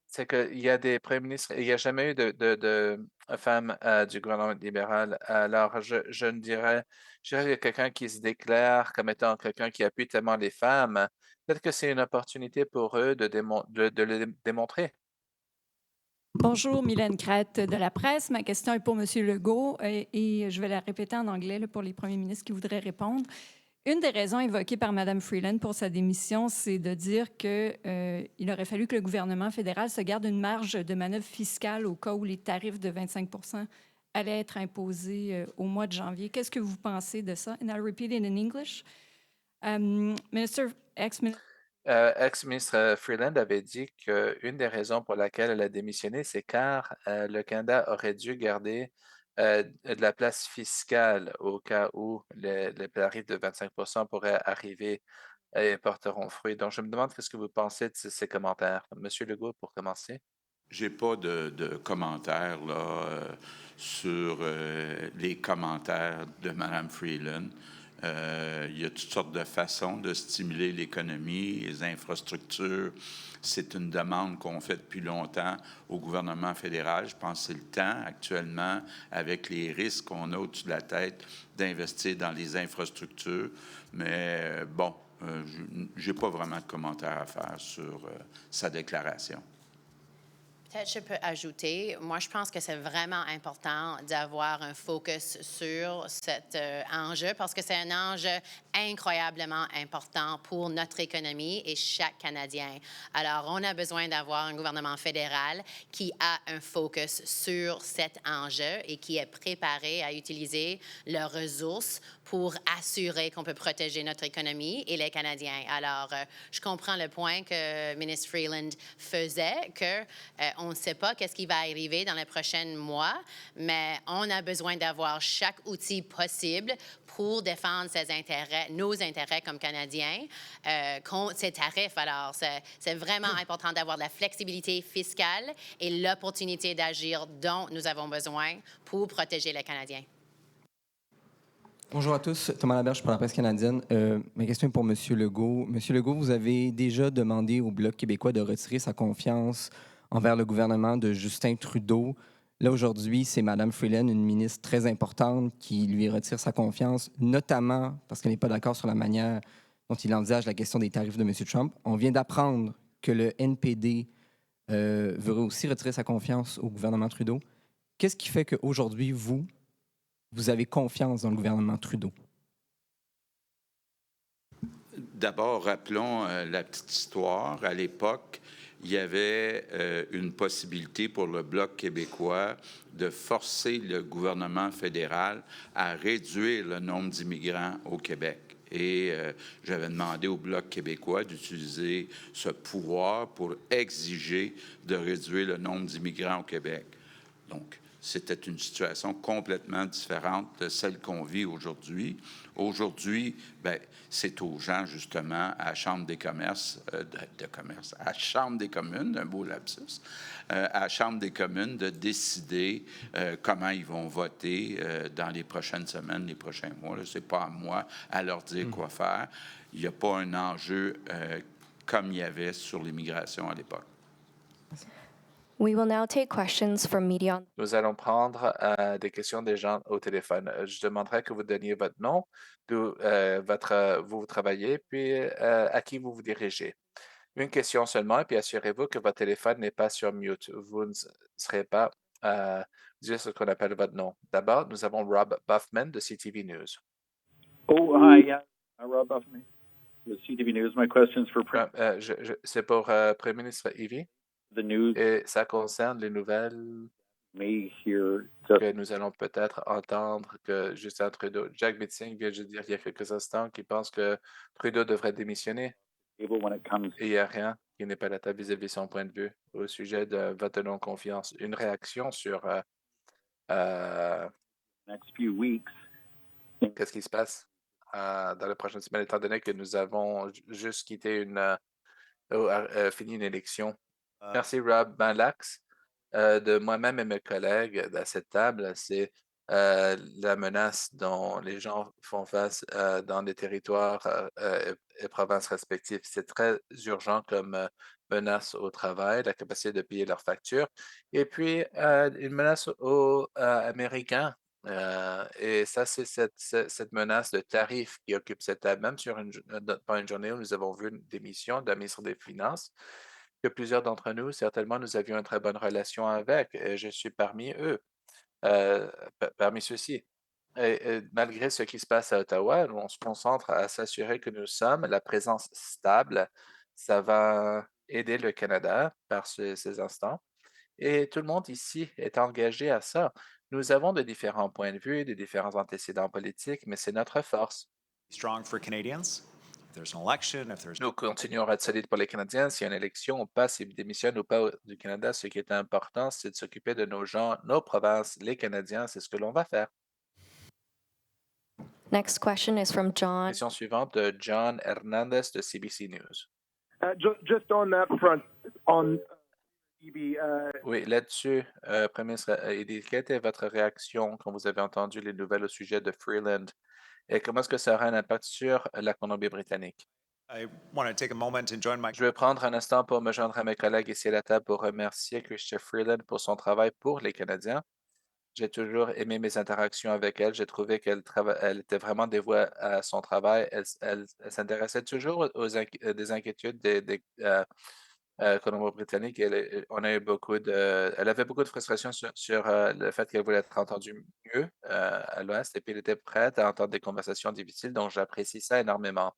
c'est qu'il y a des premiers ministres, il n'y a jamais eu de femme du gouvernement libéral. Alors, je ne dirais, je dirais qu'il y a quelqu'un qui se déclare comme étant quelqu'un qui appuie tellement les femmes. Peut-être que c'est une opportunité pour eux de le démontrer. Bonjour, Mylène Crête de la presse. Ma question est pour M. Legault et je vais la répéter en anglais là, pour les premiers ministres qui voudraient répondre. Une des raisons évoquées par Mme Freeland pour sa démission, c'est de dire qu'il aurait fallu que le gouvernement fédéral se garde une marge de manœuvre fiscale au cas où les tarifs de 25 allaient être imposés au mois de janvier. Qu'est-ce que vous pensez de ça? And I'll repeat it in English. Ex-ministre Freeland avait dit qu'une des raisons pour laquelle elle a démissionné, c'est car le Canada aurait dû garder de la place fiscale au cas où les tarifs de 25 pourraient arriver et porteront fruit. Donc, je me demande qu'est-ce que vous pensez de ces commentaires. Monsieur Legault, pour commencer. J'ai pas de commentaires là, sur les commentaires de Mme Freeland. Il y a toutes sortes de façons de stimuler l'économie, les infrastructures. C'est une demande qu'on fait depuis longtemps au gouvernement fédéral. Je pense que c'est le temps actuellement, avec les risques qu'on a au-dessus de la tête, d'investir dans les infrastructures. Mais bon, j'ai pas vraiment de commentaires à faire sur sa déclaration. Peut-être je peux ajouter, moi je pense que c'est vraiment important d'avoir un focus sur cet enjeu parce que c'est un enjeu incroyablement important pour notre économie et chaque Canadien. Alors, on a besoin d'avoir un gouvernement fédéral qui a un focus sur cet enjeu et qui est préparé à utiliser leurs ressources pour assurer qu'on peut protéger notre économie et les Canadiens. Alors, je comprends le point que ministre Freeland faisait, qu'on ne sait pas qu'est-ce qui va arriver dans les prochains mois, mais on a besoin d'avoir chaque outil possible pour défendre nos intérêts comme Canadiens contre ces tarifs. Alors, c'est vraiment important d'avoir de la flexibilité fiscale et l'opportunité d'agir dont nous avons besoin pour protéger les Canadiens. Bonjour à tous, Thomas Laberge pour la presse canadienne. Ma question est pour M. Legault. M. Legault, vous avez déjà demandé au Bloc québécois de retirer sa confiance envers le gouvernement de Justin Trudeau. Là, aujourd'hui, c'est Mme Freeland, une ministre très importante, qui lui retire sa confiance, notamment parce qu'elle n'est pas d'accord sur la manière dont il envisage la question des tarifs de M. Trump. On vient d'apprendre que le NPD veut aussi retirer sa confiance au gouvernement Trudeau. Qu'est-ce qui fait qu'aujourd'hui, vous avez confiance dans le gouvernement Trudeau? D'abord, rappelons la petite histoire. À l'époque, il y avait une possibilité pour le Bloc québécois de forcer le gouvernement fédéral à réduire le nombre d'immigrants au Québec. Et j'avais demandé au Bloc québécois d'utiliser ce pouvoir pour exiger de réduire le nombre d'immigrants au Québec. Donc, c'était une situation complètement différente de celle qu'on vit aujourd'hui. Aujourd'hui, c'est aux gens, justement, à la Chambre des commerces, à la Chambre des communes, un beau lapsus, à la Chambre des communes de décider comment ils vont voter dans les prochaines semaines, les prochains mois. Ce n'est pas à moi à leur dire quoi faire. Il n'y a pas un enjeu comme il y avait sur l'immigration à l'époque. We will now take questions from media. Nous allons prendre des questions des gens au téléphone. Je demanderai que vous donniez votre nom, d'où vous travaillez, puis à qui vous vous dirigez. Une question seulement, et puis assurez-vous que votre téléphone n'est pas sur mute. Vous ne serez pas dire ce qu'on appelle votre nom. D'abord, nous avons Rob Buffman de CTV News. Oh, hi, yeah. Rob Buffman with CTV News. My question's for C'est pour Premier ministre Ivy. the news. Et ça concerne les nouvelles May hear que nous allons peut-être entendre que Justin Trudeau, Jack Metzing vient de dire il y a quelques instants qu'il pense que Trudeau devrait démissionner. when it comes Et il n'y a rien qui n'est pas à la table vis-à-vis son point de vue au sujet de vote de non-confiance. Une réaction sur next few weeks. qu'est-ce qui se passe dans les prochaines semaines, étant donné que nous avons juste quitté fini une élection. Merci, Rob Malax. De moi-même et mes collègues à cette table, c'est la menace dont les gens font face dans les territoires et provinces respectives. C'est très urgent comme menace au travail, la capacité de payer leurs factures, et puis une menace aux Américains. Et ça, c'est cette menace de tarifs qui occupe cette table. Même pendant une journée où nous avons vu une démission de la ministre des Finances, que plusieurs d'entre nous, certainement, nous avions une très bonne relation avec. Et je suis parmi eux, parmi ceux-ci. Et malgré ce qui se passe à Ottawa, on se concentre à s'assurer que nous sommes la présence stable. Ça va aider le Canada par ces instants. Et tout le monde ici est engagé à ça. Nous avons de différents points de vue, de différents antécédents politiques, mais c'est notre force. Strong for Canadians. If there's an election, if there's Nous continuerons à être solides pour les Canadiens. S'il y a une élection, on passe, ils démissionnent ou pas du Canada. Ce qui est important, c'est de s'occuper de nos gens, nos provinces, les Canadiens. C'est ce que l'on va faire. Next question is from John. Question suivante de John Hernandez de CBC News. Just on that front, on EB, Oui, là-dessus, Premier ministre Eddy, quelle était votre réaction quand vous avez entendu les nouvelles au sujet de Freeland et comment est-ce que ça aura un impact sur la Colombie-Britannique? I want to take a moment and join my Je vais prendre un instant pour me joindre à mes collègues ici à la table pour remercier Chrystia Freeland pour son travail pour les Canadiens. J'ai toujours aimé mes interactions avec elle. J'ai trouvé qu'elle elle était vraiment dévouée à son travail. Elle s'intéressait toujours des inquiétudes des Colombo-Britanniques. On a eu elle avait beaucoup de frustration sur le fait qu'elle voulait être entendue mieux à l'Ouest et puis elle était prête à entendre des conversations difficiles. Donc, j'apprécie ça énormément.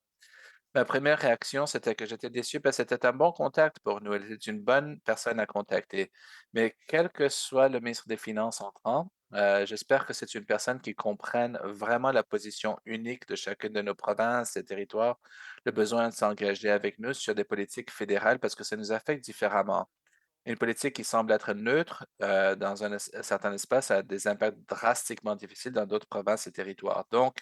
Ma première réaction, c'était que j'étais déçu parce que c'était un bon contact pour nous. Elle était une bonne personne à contacter. Mais quel que soit le ministre des Finances entrant, j'espère que c'est une personne qui comprenne vraiment la position unique de chacune de nos provinces et territoires, le besoin de s'engager avec nous sur des politiques fédérales parce que ça nous affecte différemment. Une politique qui semble être neutre dans un certain espace a des impacts drastiquement difficiles dans d'autres provinces et territoires. Donc,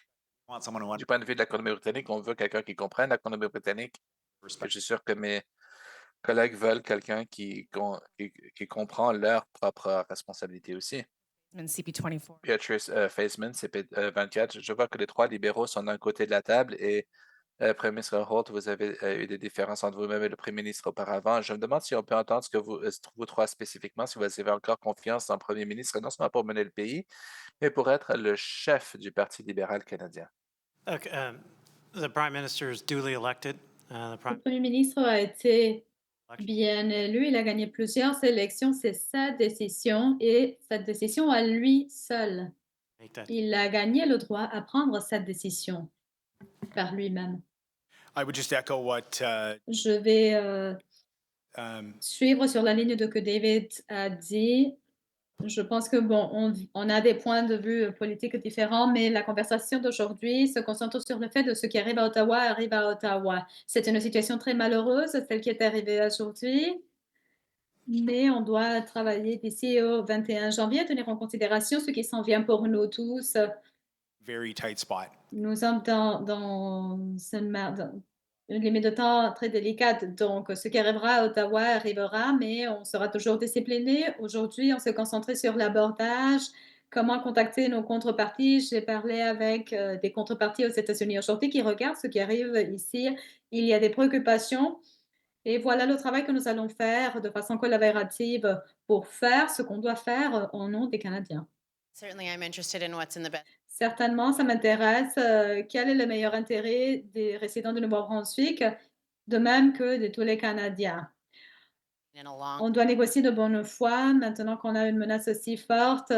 du point de vue de l'économie britannique, on veut quelqu'un qui comprenne l'économie britannique. Je suis sûr que mes collègues veulent quelqu'un qui comprend leur propre responsabilité aussi. CP24. Beatrice Faisman, CP24. Je vois que les trois libéraux sont d'un côté de la table et Premier ministre Holt, vous avez eu des différences entre vous-même et le Premier ministre auparavant. Je me demande si on peut entendre ce que vous trois spécifiquement, si vous avez encore confiance dans le Premier ministre, non seulement pour mener le pays, mais pour être le chef du Parti libéral canadien. Le Premier ministre a été bien élu, il a gagné plusieurs élections, c'est sa décision et sa décision à lui seul. Il a gagné le droit à prendre cette décision par lui-même. I would just echo what Je vais um, suivre sur la ligne de que David a dit. Je pense que bon, on a des points de vue politiques différents, mais la conversation d'aujourd'hui se concentre sur le fait de ce qui arrive à Ottawa arrive à Ottawa. C'est une situation très malheureuse, celle qui est arrivée aujourd'hui, mais on doit travailler d'ici au 21 janvier, tenir en considération ce qui s'en vient pour nous tous. very tight spot. Nous sommes dans une limite de temps très délicate. Donc, ce qui arrivera à Ottawa arrivera, mais on sera toujours discipliné. Aujourd'hui, on s'est concentré sur l'abordage, comment contacter nos contreparties. J'ai parlé avec des contreparties aux États-Unis aujourd'hui qui regardent ce qui arrive ici. Il y a des préoccupations. Et voilà le travail que nous allons faire de façon collaborative pour faire ce qu'on doit faire au nom des Canadiens. Certainly, I'm interested in what's in the best. Certainement, ça m'intéresse. Quel est le meilleur intérêt des résidents du Nouveau-Brunswick, de même que de tous les Canadiens? In a long On doit négocier de bonne foi maintenant qu'on a une menace aussi forte,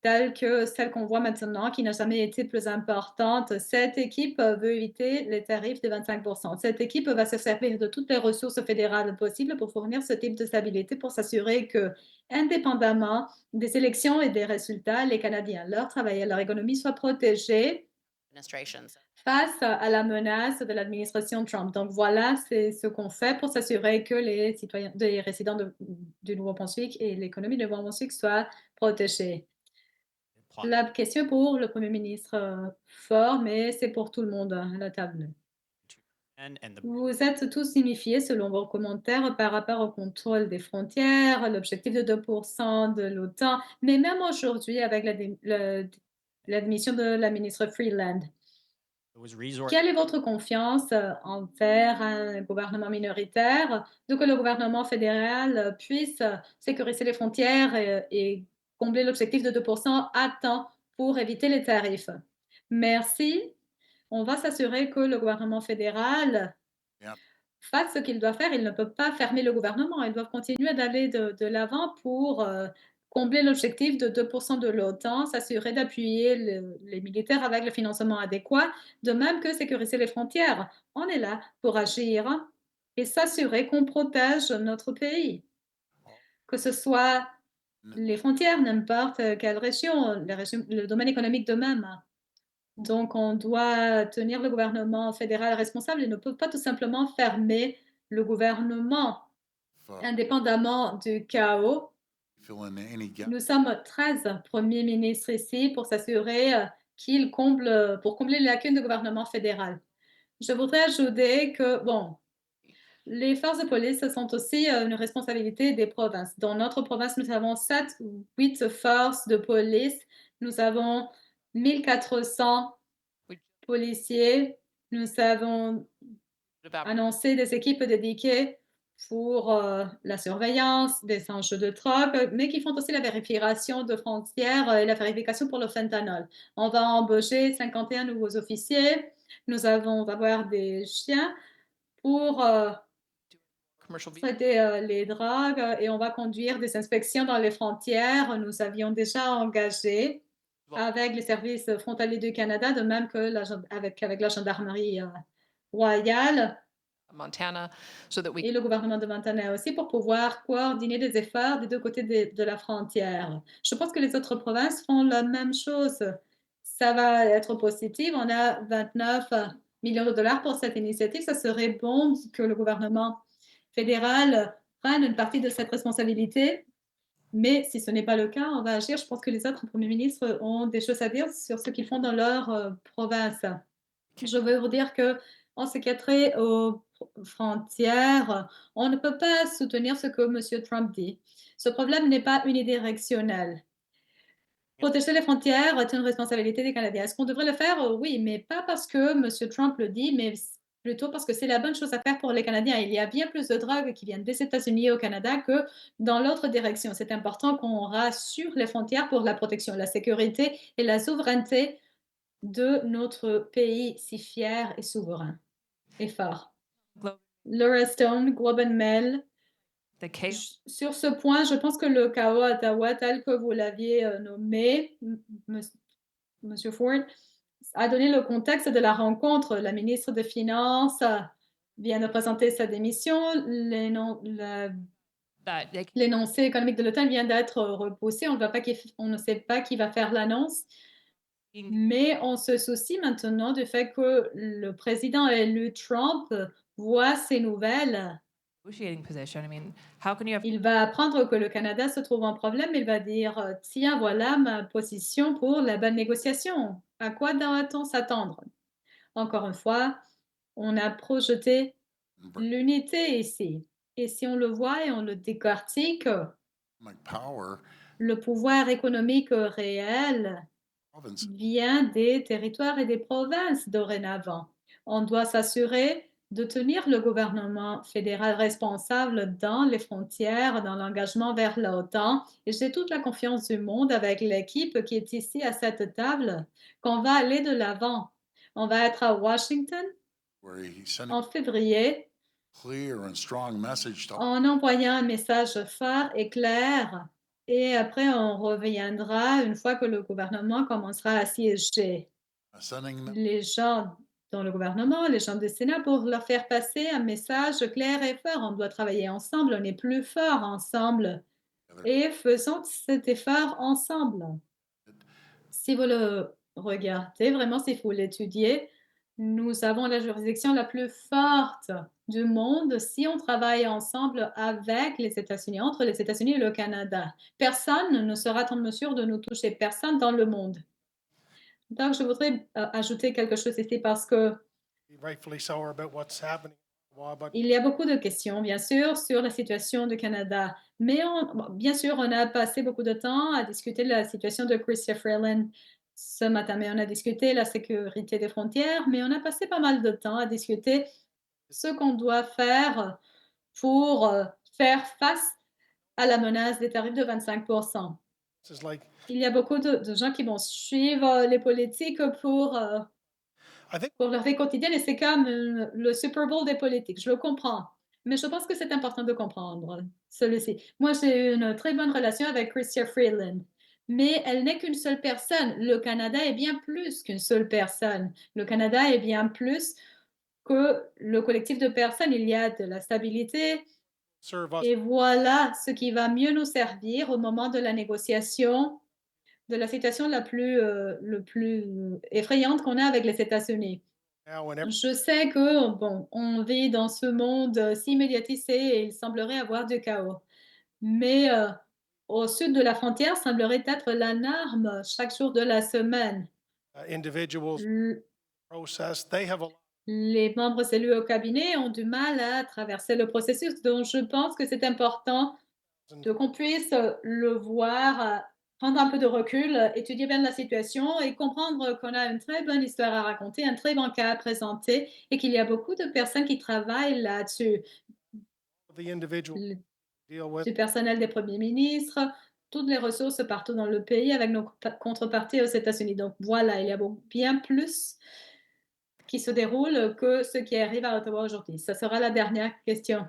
telle que celle qu'on voit maintenant, qui n'a jamais été plus importante. Cette équipe veut éviter les tarifs de 25 Cette équipe va se servir de toutes les ressources fédérales possibles pour fournir ce type de stabilité, pour s'assurer que, indépendamment des élections et des résultats, les Canadiens, leur travail et leur économie soient protégés administrations. face à la menace de l'administration Trump. Donc voilà, c'est ce qu'on fait pour s'assurer que les citoyens, les résidents du Nouveau-Brunswick et l'économie du Nouveau-Brunswick soient protégés. La question pour le Premier ministre Ford, mais c'est pour tout le monde à la table. Vous êtes tous signifiés selon vos commentaires par rapport au contrôle des frontières, l'objectif de 2 de l'OTAN, mais même aujourd'hui avec l'admission de la ministre Freeland. Quelle est votre confiance envers un gouvernement minoritaire, de que le gouvernement fédéral puisse sécuriser les frontières et combler l'objectif de 2 à temps pour éviter les tarifs? Merci. On va s'assurer que le gouvernement fédéral fasse ce qu'il doit faire. Il ne peut pas fermer le gouvernement. Ils doivent continuer d'aller de l'avant pour combler l'objectif de 2 de l'OTAN, s'assurer d'appuyer les militaires avec le financement adéquat, de même que sécuriser les frontières. On est là pour agir et s'assurer qu'on protège notre pays, que ce soit les frontières, n'importe quelle région, le domaine économique de même. Donc, on doit tenir le gouvernement fédéral responsable et ne peut pas tout simplement fermer le gouvernement indépendamment du chaos. Nous sommes 13 premiers ministres ici pour s'assurer pour combler les lacunes du gouvernement fédéral. Je voudrais ajouter que, bon, les forces de police sont aussi une responsabilité des provinces. Dans notre province, nous avons 7 ou 8 forces de police. Nous avons 1400 policiers. Nous avons annoncé des équipes dédiées pour la surveillance des enjeux de drogue, mais qui font aussi la vérification de frontières et la vérification pour le fentanyl. On va embaucher 51 nouveaux officiers. On va avoir des chiens pour traiter les drogues et on va conduire des inspections dans les frontières. Nous avions déjà engagé avec les services frontaliers du Canada, de même que avec la gendarmerie royale et le gouvernement de Montana aussi, pour pouvoir coordonner des efforts des deux côtés de la frontière. Je pense que les autres provinces font la même chose. Ça va être positif. On a 29 millions de dollars pour cette initiative. Ça serait bon que le gouvernement fédéral prenne une partie de cette responsabilité. Mais si ce n'est pas le cas, on va agir. Je pense que les autres premiers ministres ont des choses à dire sur ce qu'ils font dans leur province. Je veux vous dire que en ce qui a trait aux frontières, on ne peut pas soutenir ce que M. Trump dit. Ce problème n'est pas unidirectionnel. Protéger les frontières est une responsabilité des Canadiens. Est-ce qu'on devrait le faire? Oui, mais pas parce que M. Trump le dit, mais plutôt parce que c'est la bonne chose à faire pour les Canadiens. Il y a bien plus de drogues qui viennent des États-Unis au Canada que dans l'autre direction. C'est important qu'on rassure les frontières pour la protection, la sécurité et la souveraineté de notre pays si fier et souverain et fort. Laura Stone, Globe and Mail, Sur ce point, je pense que le chaos à Ottawa, tel que vous l'aviez nommé, Monsieur Ford, a donné le contexte de la rencontre. La ministre des Finances vient de présenter sa démission. L'énoncé économique de l'automne vient d'être repoussé. On ne sait pas qui va faire l'annonce. Mais on se soucie maintenant du fait que le président élu Trump voit ces nouvelles. Il va apprendre que le Canada se trouve en problème. Il va dire, tiens, voilà ma position pour la bonne négociation. À quoi doit-on s'attendre? Encore une fois, on a projeté l'unité ici. Et si on le voit et on le décortique, le pouvoir économique réel vient des territoires et des provinces dorénavant. On doit s'assurer de tenir le gouvernement fédéral responsable dans les frontières, dans l'engagement vers l'OTAN. Et j'ai toute la confiance du monde avec l'équipe qui est ici à cette table qu'on va aller de l'avant. On va être à Washington en février en envoyant un message fort et clair. Et après, on reviendra une fois que le gouvernement commencera à siéger. Les gens dans le gouvernement, les gens du Sénat, pour leur faire passer un message clair et fort. On doit travailler ensemble, on est plus fort ensemble. Et faisons cet effort ensemble. Si vous le regardez, vraiment, si vous l'étudiez, nous avons la juridiction la plus forte du monde si on travaille ensemble avec les États-Unis, entre les États-Unis et le Canada. Personne ne sera en mesure de nous toucher, personne dans le monde. Donc, je voudrais ajouter quelque chose ici parce que il y a beaucoup de questions, bien sûr, sur la situation du Canada. Mais bien sûr, on a passé beaucoup de temps à discuter de la situation de Chrystia Freeland ce matin, mais on a discuté la sécurité des frontières, mais on a passé pas mal de temps à discuter ce qu'on doit faire pour faire face à la menace des tarifs de 25 %. Il y a beaucoup de gens qui vont suivre les politiques pour leur vie quotidienne et c'est comme le Super Bowl des politiques. Je le comprends. Mais je pense que c'est important de comprendre celui-ci. Moi, j'ai une très bonne relation avec Chrystia Freeland, mais elle n'est qu'une seule personne. Le Canada est bien plus qu'une seule personne. Le Canada est bien plus que le collectif de personnes. Il y a de la stabilité. Et voilà ce qui va mieux nous servir au moment de la négociation de la situation la plus effrayante qu'on a avec les États-Unis. Je sais que, bon, on vit dans ce monde si médiatisé et il semblerait avoir du chaos. Mais au sud de la frontière semblerait être la norme chaque jour de la semaine. Les membres élus au cabinet ont du mal à traverser le processus, donc je pense que c'est important qu'on puisse le voir, prendre un peu de recul, étudier bien la situation et comprendre qu'on a une très bonne histoire à raconter, un très bon cas à présenter et qu'il y a beaucoup de personnes qui travaillent là-dessus. Du personnel des premiers ministres, toutes les ressources partout dans le pays avec nos contreparties aux États-Unis. Donc voilà, il y a bien plus qui se déroule que ce qui arrive à Ottawa aujourd'hui. Ça sera la dernière question.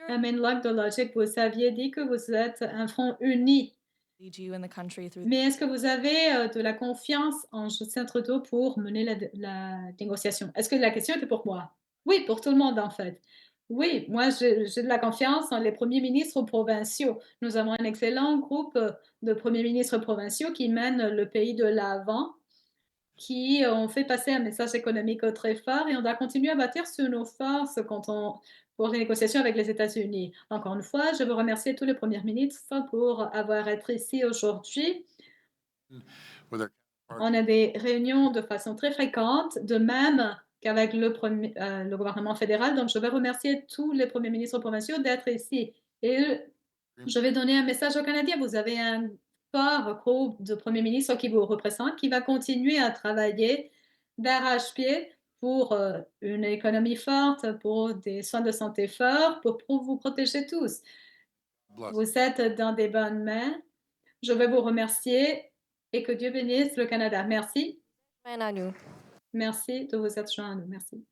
Amin Locke de Logic, vous aviez dit que vous êtes un front uni. Mais est-ce que vous avez de la confiance en Justin Trudeau pour mener la négociation? Est-ce que la question était pour moi? Oui, pour tout le monde en fait. Oui, moi j'ai de la confiance en les premiers ministres provinciaux. Nous avons un excellent groupe de premiers ministres provinciaux qui mènent le pays de l'avant, qui ont fait passer un message économique très fort et on doit continuer à bâtir sur nos forces pour les négociations avec les États-Unis. Encore une fois, je veux remercier tous les premiers ministres pour avoir été ici aujourd'hui. On a des réunions de façon très fréquente, de même qu'avec le gouvernement fédéral. Donc, je veux remercier tous les premiers ministres provinciaux d'être ici. Et je vais donner un message aux Canadiens. Vous avez un fort groupe de premiers ministres qui vous représentent, qui va continuer à travailler d'arrache-pied pour une économie forte, pour des soins de santé forts, pour vous protéger tous. Vous êtes dans des bonnes mains. Je vais vous remercier et que Dieu bénisse le Canada. Merci. À nous. Merci de vous être joints à nous. Merci.